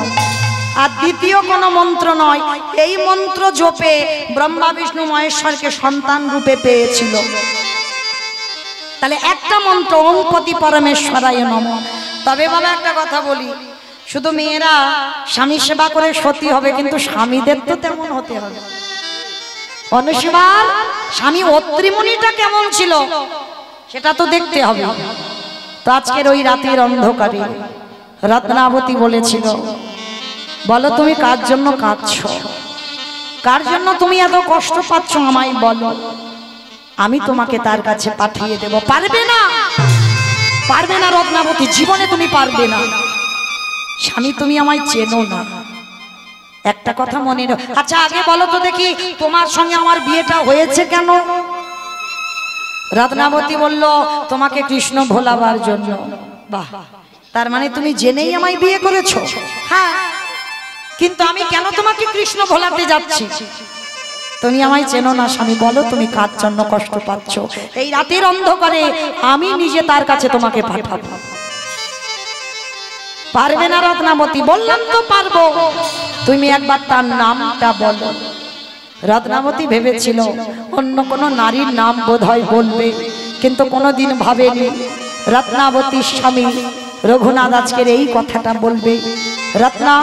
আর দ্বিতীয় কোনো মন্ত্র নয়, এই মন্ত্র জপে ব্রহ্মা বিষ্ণু মহেশ্বরকে সন্তান রূপে পেয়েছিল। তাহলে একটা মন্ত্র, ওম পতি পরমেশ্বরায় নমঃ। তবে বাবা একটা কথা বলি, শুধু মেয়েরা স্বামী সেবা করে সতী হবে, কিন্তু স্বামীদের তো তেমন হতে হবে। অনুসুয়ার স্বামী অত্রিমুনিটা কেমন ছিল সেটা তো দেখতে হবে। তো আজকের ওই রাতের অন্ধকারে রত্নাবতী বলেছিল, বলো তুমি কার জন্য কাঁদছো, কার জন্য তুমি এত কষ্ট পাচ্ছ, আমায় বলো, আমি তোমাকে তার কাছে পাঠিয়ে দেব। পারবে না, পারবে না রত্নাবতী, জীবনে তুমি পারবে না। স্বামী তুমি আমায় চেনো না, একটা কথা মনে রাখো। আচ্ছা আগে বলো তো দেখি, তোমার সঙ্গে আমার বিয়েটা হয়েছে কেন? রত্নাবতী বলল, তোমাকে কৃষ্ণ ভোলাবার জন্য। বাহ, তার মানে তুমি জেনেই আমায় বিয়ে করেছো? হ্যাঁ, কিন্তু আমি কেন তোমাকে কৃষ্ণ ভোলাতে যাচ্ছি? তুমি আমায় চেনো না স্বামী, বলো তুমি কার জন্য কষ্ট পাচ্ছ? এই রাতের অন্ধকারে আমি নিজে তার কাছে তোমাকে পাঠাবো। পারবে না রত্নাবতী? বললাম তো পারবো, তুমি একবার তার নামটা বলো। রত্নাবতী ভেবেছিল অন্য কোনো নারীর নাম বোধহয় বলবে, কিন্তু কোনোদিন ভাবেনি রত্নাবতীর স্বামী রঘুনাথ আজকের এই কথাটা বলবে। রত্না,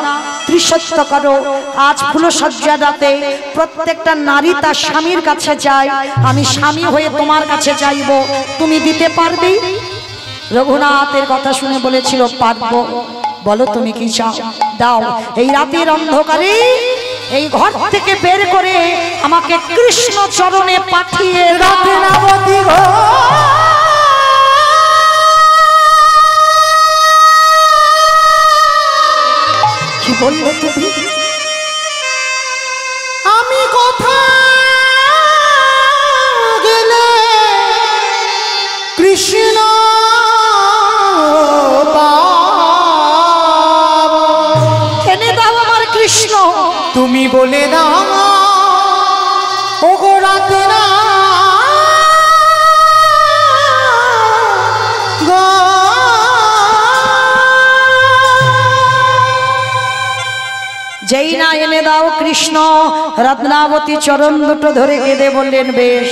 ত্রিসত্য করো, আজ ফুলসজ্জা রাতে প্রত্যেকটা নারী তার স্বামীর কাছে যায়, আমি স্বামী হয়ে তোমার কাছে চাইব, তুমি দিতে পারবে? রঘুনাথের কথা শুনে বলেছিল পারবো। বলো তুমি কি চাও, দাও। এই রাতের অন্ধকারে এই ঘর থেকে বের করে আমাকে কৃষ্ণ চরণে পাঠিয়ে রত্নাবতী গো কি বললে তুমি? আমি কোথা গেলে কৃষ্ণ পাবো? এনে দাও আমার কৃষ্ণ। তুমি বলে দাও ও গো রত্না গো যেই না এনে দাও কৃষ্ণ, রত্নাবতী চরণ দুটো ধরে কেঁদে বললেন, বেশ,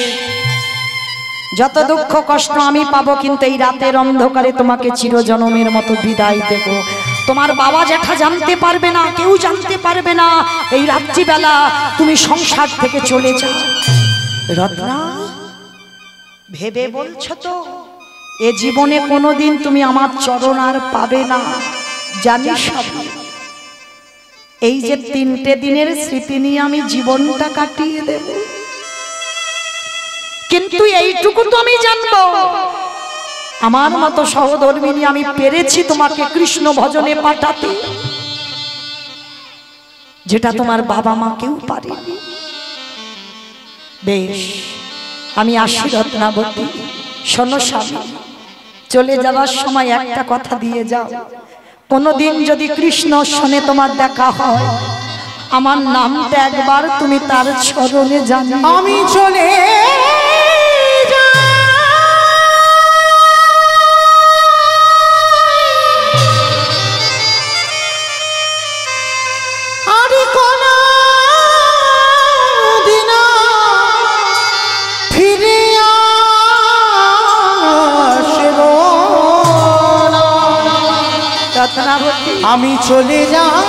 যত দুঃখ কষ্ট আমি পাবো, কিন্তু এই রাতের অন্ধকারে তোমাকে চিরজনমের মতো বিদায় দেব। তোমার বাবা জ্যাঠা জানতে পারবে না, কেউ জানতে পারবে না। এই রাত্রিবেলা তুমি সংসার থেকে চলে যাও। রত্না, ভেবে বলছো তো এ জীবনে কোনোদিন তুমি আমার চরণ আর পাবে না? জানিস সবই। এই যে 3টে দিনের স্মৃতি নিয়ে আমি জীবনটা কাটিয়ে দেব, কিন্তু এইটুকু তো আমি জানবো, আমার মতো সহধর্মিনী আমি পেরেছি তোমাকে কৃষ্ণ ভজনে পাঠাতে, যেটা তোমার বাবা মা কেউ পারেনি। বেশ, আমি আসি রত্নাবতী। শোনো স্বামী, চলে যাওয়ার সময় একটা কথা দিয়ে যাও, কোনদিন যদি কৃষ্ণ শোনে তোমার দেখা হয়, আমার নামটা একবার তুমি তার চরণে জানো। আমি চলে আমি চলে যাই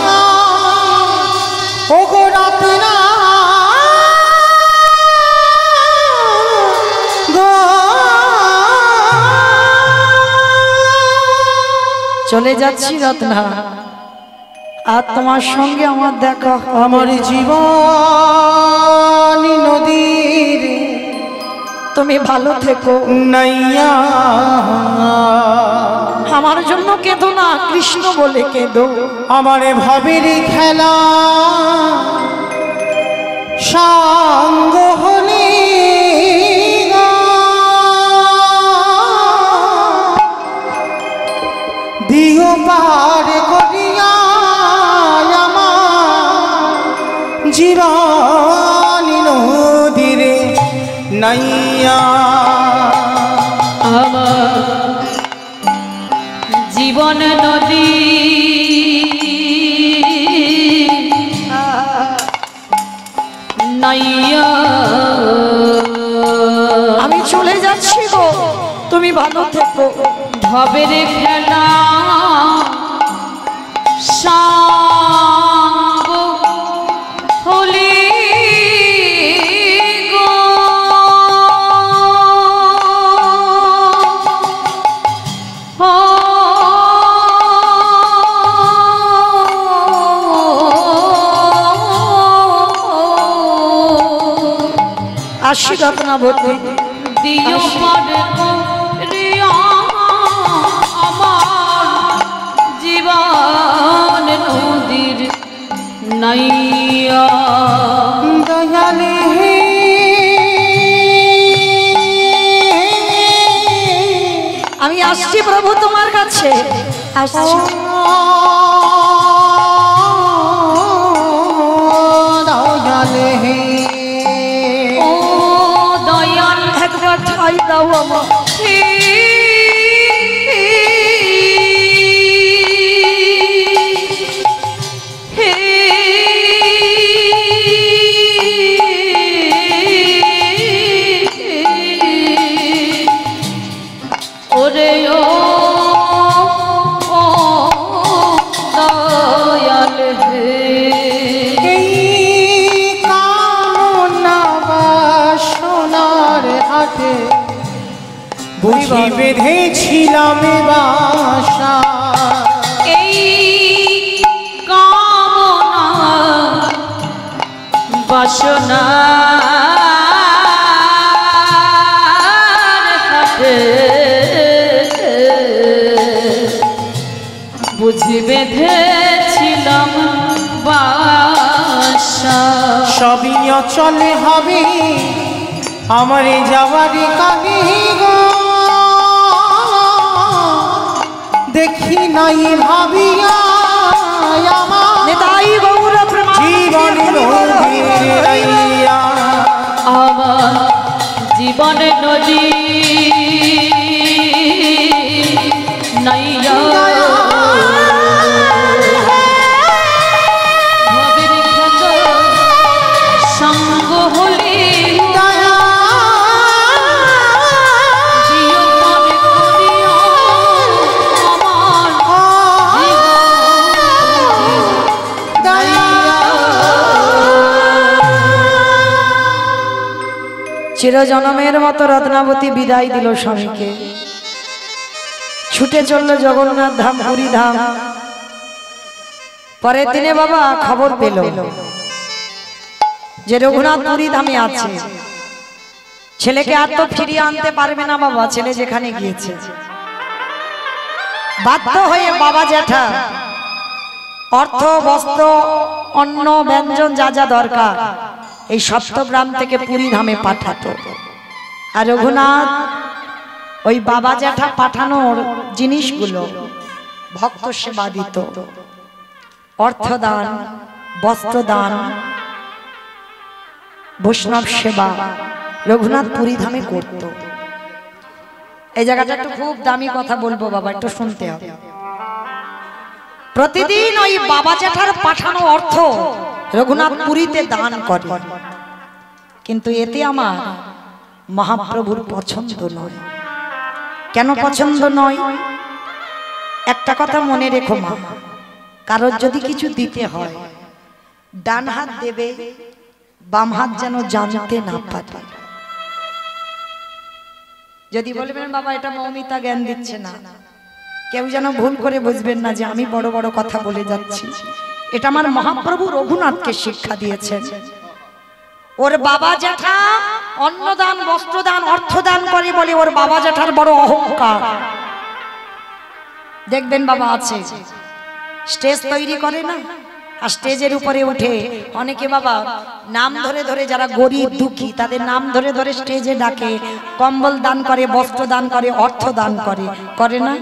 ও গো রত্না গো চলে যাচ্ছি রত্না, আর তোমার সঙ্গে আমার দেখা আমার জীবন নদীর তুমি ভালো থেকো। নাইয়া আমার জন্য কেঁদো না, কৃষ্ণ বলে কেঁদো। আমার ভাবের খেলা সঙ্গ হলে দিও পার করিয়া আমার জীবন নদীরে নাইয়া। আমার জীবন নদী নাইয়া, আমি চলে যাচ্ছি গো, তুমি ভালো থেকো। ভবের খেলা সাঙ্গ হলি গো, আসি রত্নাবতী। দিও পার করিয়া আমার জীবন নদীর নাইয়া। দয়ালে আমি আসছি প্রভু তোমার কাছে, আসছি। দয়ালে ও দয়াল একবার ঠাই দাও আমার। হে, হে, ওরে ও দয়াল হে, এই কামনা বাসনার হাতে বুঝি বেঁধেছিলাম বাসা। এই কামনা সবই অচলে হবে আমার যাওয়ারি কানে গো দেখি নাই ভাবিয়া আমার নিতাই গৌর জীবন নদীয়া আমার জীবন নদী নাইয়া ভবের ক্ষত সঙ্গ হলে চিরজনমের মতো রত্নাবতী বিদায় দিল স্বামীকে, ছুটে চলল জগন্নাথ ধাম পুরী ধাম। পরের দিনে বাবা খবর পেল যে রঘুনাথ পুরী ধামে আছে। ছেলেকে আর তো ফিরিয়ে আনতে পারবে না বাবা, ছেলে যেখানে গিয়েছে। বাধ্য হয়ে বাবা জ্যাঠা অর্থ বস্ত্র অন্ন ব্যঞ্জন যা যা দরকার এই সপ্তগ্রাম থেকে পুরী ধামে পাঠাতো। আর রঘুনাথ ওই বাবা জ্যাঠা পাঠানোর জিনিসগুলো ভক্ত সেবা দিত, অর্থদান, বস্ত্রদান, বৈষ্ণব সেবা রঘুনাথ পুরী ধামে করত। এই জায়গাটা একটু খুব দামি কথা বলবো বাবা, একটু শুনতে হবে। প্রতিদিন ওই বাবা জ্যাঠার পাঠানো অর্থ রঘুনাথ পুরীতে দান করে, কিন্তু এতে আমার মহাপ্রভুর পছন্দ নয়। কেন পছন্দ নয়? একটা কথা মনে রেখো মা, কারোর যদি কিছু দিতে হয় ডান হাত দেবে, বাম হাত যেন জানতে না পারে। যদি বলবেন বাবা এটা মৌমিতা জ্ঞান দিচ্ছে না, কেউ যেন ভুল করে বুঝবেন না যে আমি বড় বড় কথা বলে যাচ্ছি। এটা আমার মহাপ্রভু রঘুনাথকে শিক্ষা দিয়েছেন। ওর বাবা জ্যাঠা অন্নদান, বস্ত্রদান, অর্থদান করে বলে ওর বাবা জ্যাঠার বড় অহংকার। দেখবেন বাবা আছে স্টেজ তৈরি করে না, আর স্টেজের উপরে উঠে অনেকে বাবা নাম ধরে ধরে, যারা গরিব দুঃখী তাদের নাম ধরে ধরে স্টেজে ডাকে, কম্বল দান করে, বস্ত্র দান করে, অর্থ দান করে, করে না?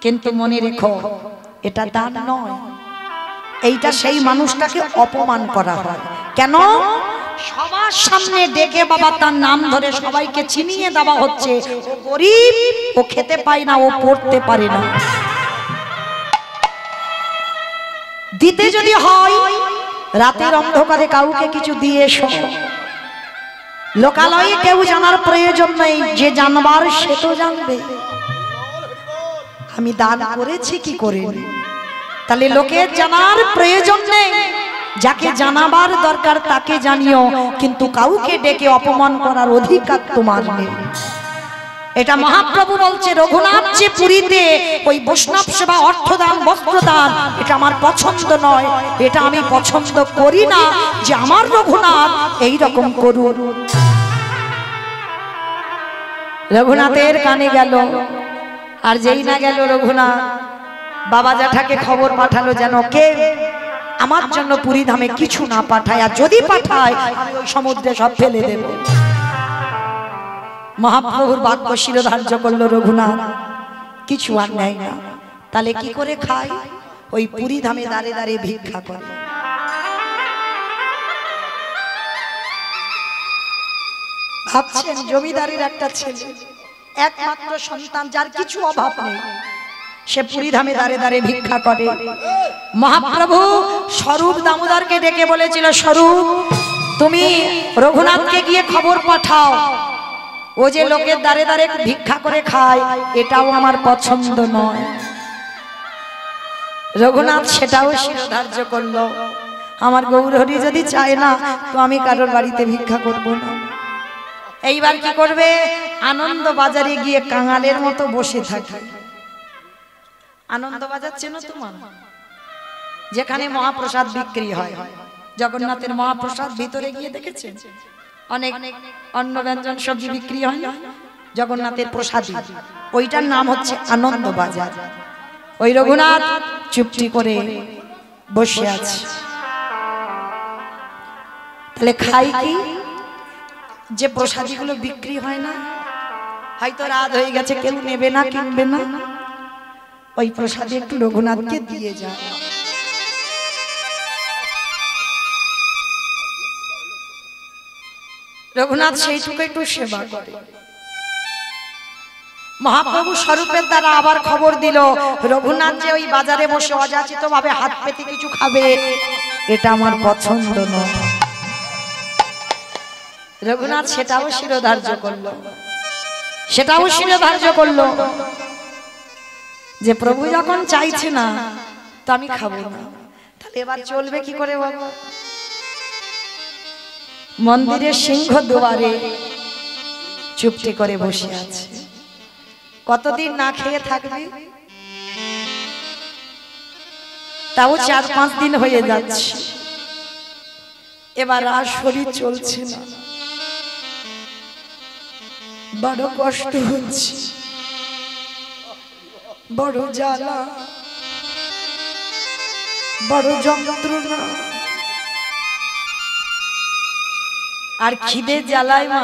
কিন্তু মনে রেখো এটা দান নয়, এইটা সেই মানুষটাকে অপমান করা হয়। কেন? সবার সামনে ডেকে বাবা তার নাম ধরে সবাইকে চিনিয়ে দেওয়া হচ্ছে ও গরিব, ও খেতে পায় না, ও পড়তে পারে না। দিতে যদি হয় রাতের অন্ধকারে কাউকে কিছু দিয়ে এসো, লোকালয়ে কেউ জানার প্রয়োজন নেই, যে জানবার সে তো জানবে আমি দান করেছি কি করিনি। তাহলে লোকের জানার প্রয়োজন নেই, যাকে জানাবার দরকার তাকে জানিও, কিন্তু কাউকে ডেকে অপমান করার অধিকার তোমার নেই। এটা মহাপ্রভু বলছে রঘুনাথ যে পুরীতে ওই বৈষ্ণব সেবা, অর্থদান, বস্ত্রদান, এটা আমার পছন্দ নয়, এটা আমি পছন্দ করি না যে আমার রঘুনাথ এই রকম করুন। রঘুনাথের কানে গেল, আর যেই না গেল রঘুনাথ বাবা জ্যাঠাকে খবর পাঠালো যেন কে আমার জন্য পুরী ধামে কিছু না পাঠায়, আর যদি পাঠায় আমি ওই সমুদ্রে সব ফেলে দেব। মহাপ্রভুর বাক্য শিরোধার্য করলো রঘুনাথ কিছু আর নেয় না। তাহলে কি করে খায়? ওই পুরী ধামে দাঁড়ে দাঁড়িয়ে ভিক্ষা করে। ভাবছেন জমিদারের একটা ছেলে, একমাত্র সন্তান, যার কিছু অভাব নেই, সে পুরী ধামে দাঁড়ে দাঁড়িয়ে ভিক্ষা করে। মহাপ্রভু স্বরূপ দামোদরকে ডেকে বলেছিল, স্বরূপ তুমি রঘুনাথকে গিয়ে খবর পাঠাও, ও যে লোকের দাঁড়ে দাঁড়ে ভিক্ষা করে খায় এটাও আমার পছন্দ নয়। রঘুনাথ সেটাও শিরোধার্য করলো, আমার গৌরহরি যদি চায় না তো আমি কারোর বাড়িতে ভিক্ষা করব না। এইবার কি করবে? আনন্দ বাজারে গিয়ে কাঙালের মতো বসে থাকে। আনন্দ বাজার চেনো তোমার? যেখানে মহাপ্রসাদ বিক্রি হয়, জগন্নাথের মহাপ্রসাদ, ভিতরে গিয়ে দেখেছেন অনেক অন্ন ব্যঞ্জন সবজি বিক্রি হয় না, জগন্নাথের প্রসাদী, ওইটার নাম হচ্ছে আনন্দ বাজার। ওই রঘুনাথ চুপটি করে বসে আছে। তাহলে খাই কি? যে প্রসাদীগুলো বিক্রি হয় না, হয়তো রাত হয়ে গেছে, কেউ নেবে না, কিনবে না, ওই প্রসাদে একটু রঘুনাথকে দিয়ে যায়। রঘুনাথ সেইটুকু একটু সেবা করে। মহাপ্রভু স্বরূপের দ্বারা আবার খবর দিল রঘুনাথ যে ওই বাজারে বসে অযাচিত ভাবে হাত পেতে কিছু খাবে, এটা আমার পছন্দ নয়। রঘুনাথ সেটাও শিরোধার্য করলো, সেটাও শিরোধার্য করলো যে প্রভু যখন চাইছে না তো আমি খাবো না, তাহলে এবার চলবে কি করে বাবা? মন্দিরের সিংহ দুয়ারে চুপটি করে বসে আছে। কতদিন না খেয়ে থাকবে? তাও 4-5 দিন হয়ে যাচ্ছে। এবার আর শরীর চলছে না, বড় কষ্ট হচ্ছে, বড় জ্বালা, বড় যন্ত্রণা। আর খিদে জ্বালায় মা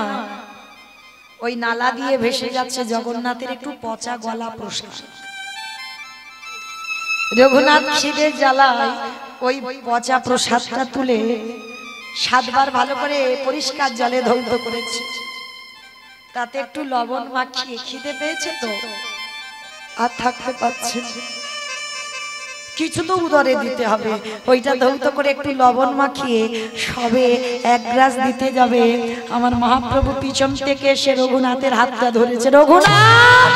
ওই নালা দিয়ে ভেসে যাচ্ছে জগন্নাথের একটু পচা গলা প্রসাদ। রঘুনাথ খিদে জ্বালায় ওই পচা প্রসাদটা তুলে 7 বার ভালো করে পরিষ্কার জলে ধৌত করেছে, তাতে একটু লবণ মাখিয়ে, খিদে পেয়েছে তো আর থাকতে পারছে না, কিছু তো উদরে দিতে হবে, ওইটা ধৌত করে একটু লবণ মাখিয়ে সবে 1 গ্লাস দিতে যাবে, আমার মহাপ্রভু পিছন থেকে এসে রঘুনাথের হাতটা ধরেছে। রঘুনাথ,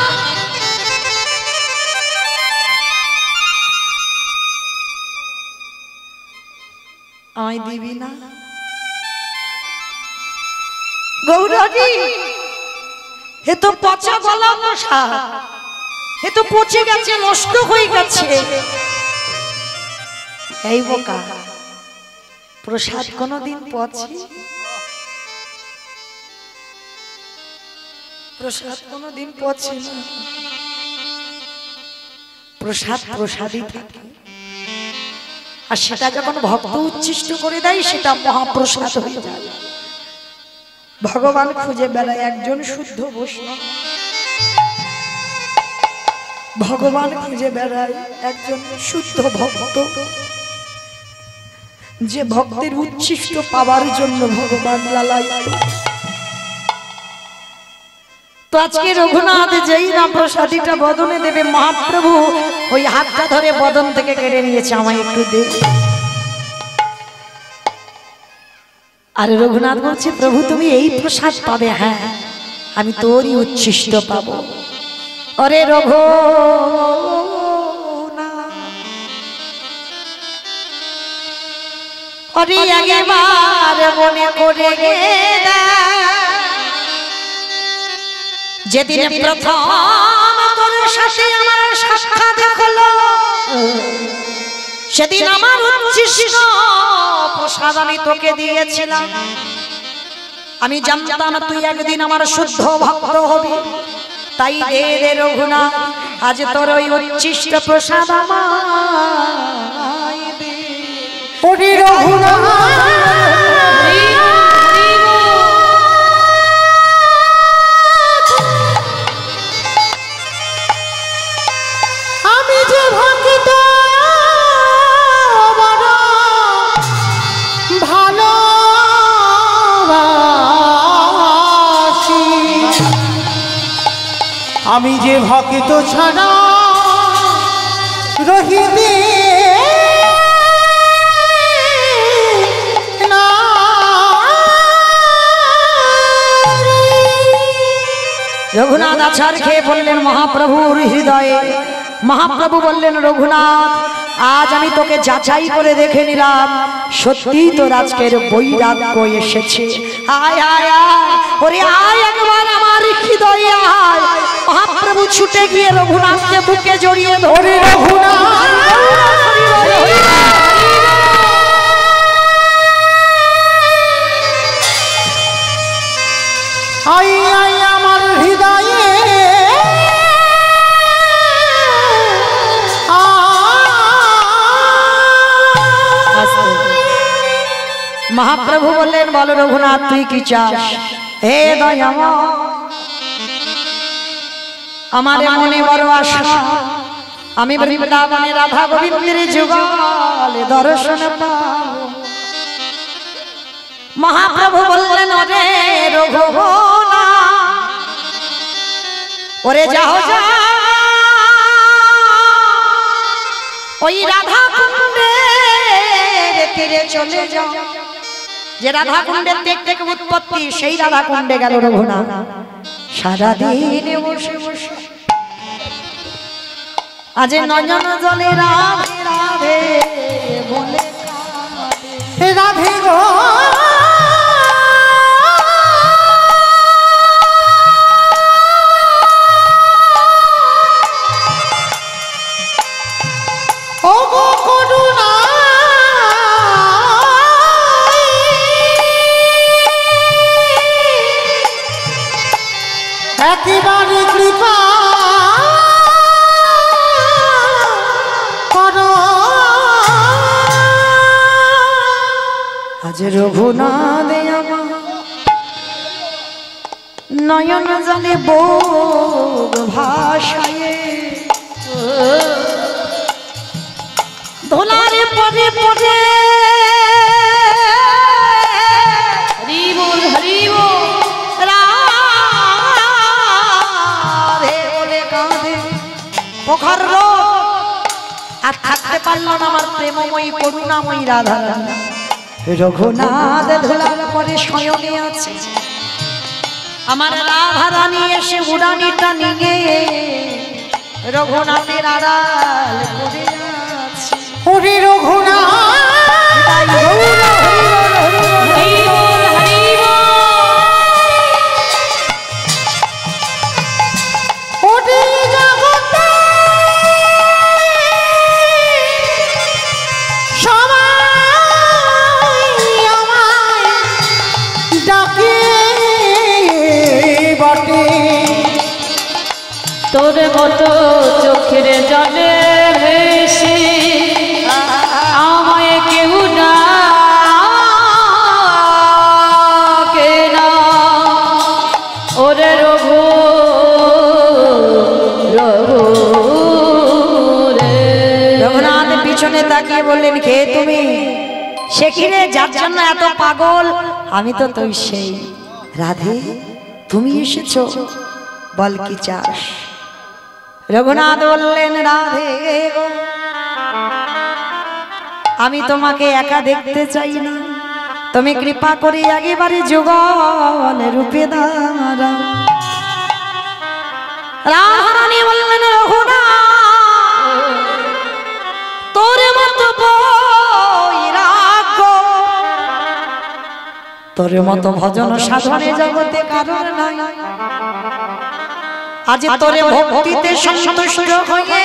আমায় দিবি না? গৌরী, এ তো পচা গলা প্রসাদ, এ তো পচে গেছে, নষ্ট হয়ে গেছে। এই বোকা, প্রসাদ কোনদিন পচে? প্রসাদ কোনদিন পচে না। প্রসাদ প্রসাদই থাকে, আর সেটা যখন ভক্ত উচ্ছিষ্ট করে দেয় সেটা মহাপ্রসাদ হয়ে যায়। ভগবান খুঁজে বেড়ায় একজন শুদ্ধ বৈষ্ণব, ভগবান খুঁজে বেড়ায় একজন শুদ্ধ ভক্ত, যে ভক্তের উচ্ছিষ্ট পাওয়ার জন্য ভগবান লালায়িত। তো আজকে রঘুনাথ যেই না প্রসাদীটা বদনে দেবে, মহাপ্রভু ওই হাতটা ধরে বদন থেকে কেড়ে নিয়েছে, আমায় একটু দে। আর রঘুনাথ বলছে, প্রভু তুমি এই প্রসাদ পাবে? হ্যাঁ, আমি তোরই উচ্ছিষ্ট পাবো। অরে রঘু, অরে একবার মনে করে গেলা, যেদিন প্রথম তোর সাথে আমার সাক্ষাৎ হলো, সেদিন আমার উচ্ছিষ্ট প্রসাদ আমি তোকে দিয়েছিলাম। আমি জানতাম তুই একদিন আমার শুদ্ধ ভক্ত হবি, তাই দে রে রঘুনাথ, আজ তোর ওই উচ্ছিষ্ট প্রসাদ আমায় দে। ওরে রঘুনাথ, আমি যে ভক্ত বড় ভালোবাসি, আমি যে ভক্ত ছাড়া রহিতে না। রঘুনাথ আছাড় খেয়ে বললেন মহাপ্রভুর হৃদয়ে। মহাপ্রভু বললেন, রঘুনাথ, আজ আমি তোকে যাচাই করে দেখে নিলাম, সত্যি তোর আজকের বৈরাগ্য এসেছে। আয় আয় আয়, ওরে আয় একবার আমার হৃদয়ে আয়। মহাপ্রভু ছুটে গিয়ে রঘুনাথকে বুকে জড়িয়ে ধরে, রঘুনাথ আয় আয় আমার হৃদয়ে মহাপ্রভু বললেন বলো রঘুনাথ তুই কি চাস? হে দয়াময় আমার মনে বড় আশা, আমি বৃন্দাবনে রাধা গোবিন্দের যুগলে দর্শন পাবো। মহাপ্রভু বললেন ওরে রঘুনা ওরে যাও যা ওই রাধা কুণ্ডের তীরে চলে যাও। যে রাধা কুণ্ডের থেকে উৎপত্তি সেই রাধা কুণ্ডে গেল রঘুনাথ। সারাদিন বসে বসে আজ নয়ন জলে রাধে রাধে বলে রাধে গো ও গো করুণা একেবারে কৃপা করো আজ রঘুনাথ আমার নয়ন জলে বোগ ভাষায় ধোলারে পরে পরে হরি বল হরি বল রাধে বলে কাঁদে পোখর আর থাকতে পারল না আমার প্রেমময়ী করুণাময়ী রাধা। রঘুনাথ ধোলার পরে শয়নে আছে, আমার রাধা রানী এসে উড়ানিটা নিয়ে রঘুনাথের আড়াল করে আছে। ওরে রঘুনাথ ওরে জগতে সবাই আমায় ডাকে বটে, তোর মতো চোখের জলে ভেসে আমায় কেউ ডাকে না। ওরে রঘু রঘু রে। রঘুনাথ পিছনে তাকিয়ে বললেন কে তুমি? সে কি রে যার জন্য এত পাগল? আমি তো তুই সেই রাধে, তুমি এসেছো, বল কি চাস? রঘুনাথ বললেন রাধে গো আমি তোমাকে একা দেখতে চাই না, তুমি কৃপা করে একেবারে যুগল রূপে দাঁড়াও। রাধারানী বললেন রঘুনাথ তোর মতো বৈরাগ্য, তোর মতো ভজন সাধনে জগতে কারণ নাই। আজ তোরে ভক্তিতে সন্তুষ্ট হয়ে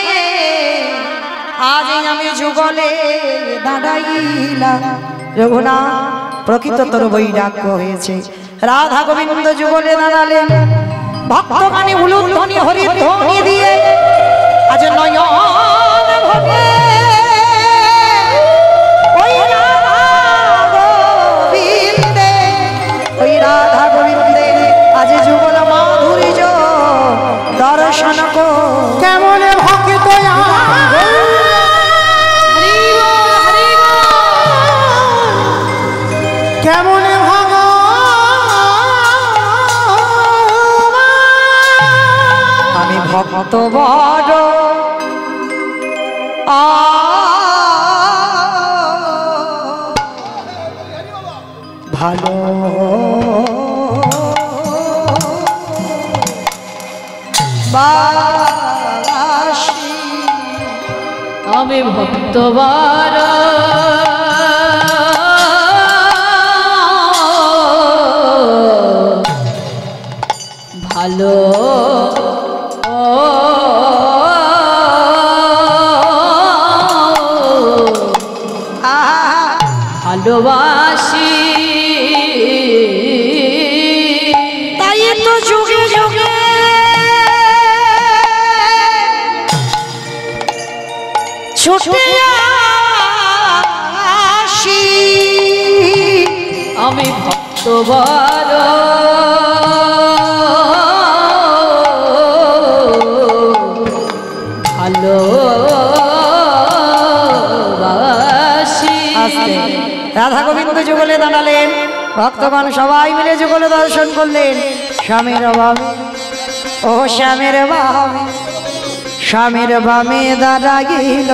আজ আমি যুগলে দাঁড়াইলাম। রঘুনাথ প্রকৃত তোর বৈরাগ্য হয়েছে। রাধা গোবিন্দ যুগলে দাঁড়ালেন, ভক্তগণে উলুধ্বনি হরিধ্বনি দিয়ে আজ নয়ন ভরে ওই রাধা গোবিন্দে, ওই রাধা গোবিন্দে আজ যুগল মাধুর্য দর্শন কো। কেমন ভক্ত কেমন আমি ভক্ত বড় ভালো বাসি, আমি ভক্তবার ভালো ভালোবাসি। তাই তো যুগে যুগে ছুটে আসি বড় ভালোবাসি। রাধা গোবিন্দ যুগলে দাঁড়ালেন, ভক্তগণ সবাই মিলে যুগলে দর্শন করলেন। স্বামীর বামে, ও শ্যামের বামে, স্বামীর বামে দাঁড়াইল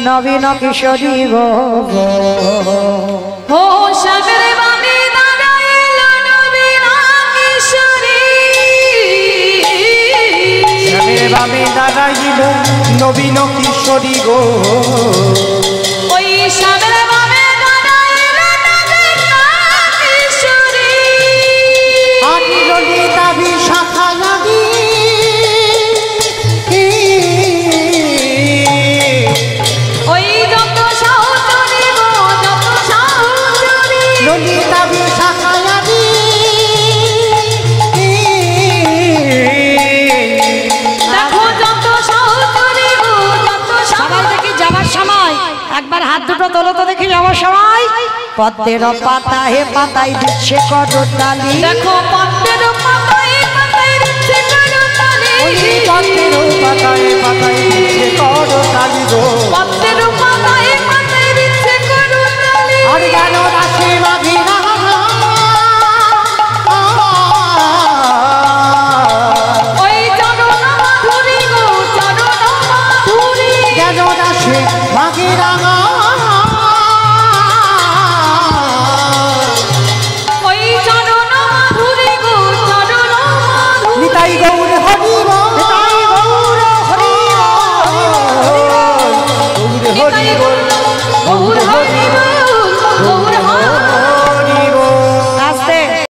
নবীন কিশোরী গো। ও শ্যামের বামে দাঁড়াইল নবীন কিশোরী। শ্যামের বামে দাঁড়াইল নবীন কিশোরী গো। ওই শ্যামের বামে দাঁড়াইল নবীন কিশোরী। আনি ললিতা বিশাখা নদী, ওই যত সাহচরী গো, যত সাহচরী। ললিতা বিশাখা নদী। দেখো যত সাহচরী গো, যত সবাই সাহচরী। দেখি যাবার সময় একবার হাত দুটো তোলো তো দেখি যাওয়ার সময়। পদ্মের পাতায় পাতায় দিচ্ছে করতালি, দেখো পদ্মের পাতায় পাতায় দিচ্ছে করতালি। পদ্মের পাতায় পাতায় দিচ্ছে করতালি গো। পদ্মের পাতায় পাতায় দিচ্ছে করতালি। আর গান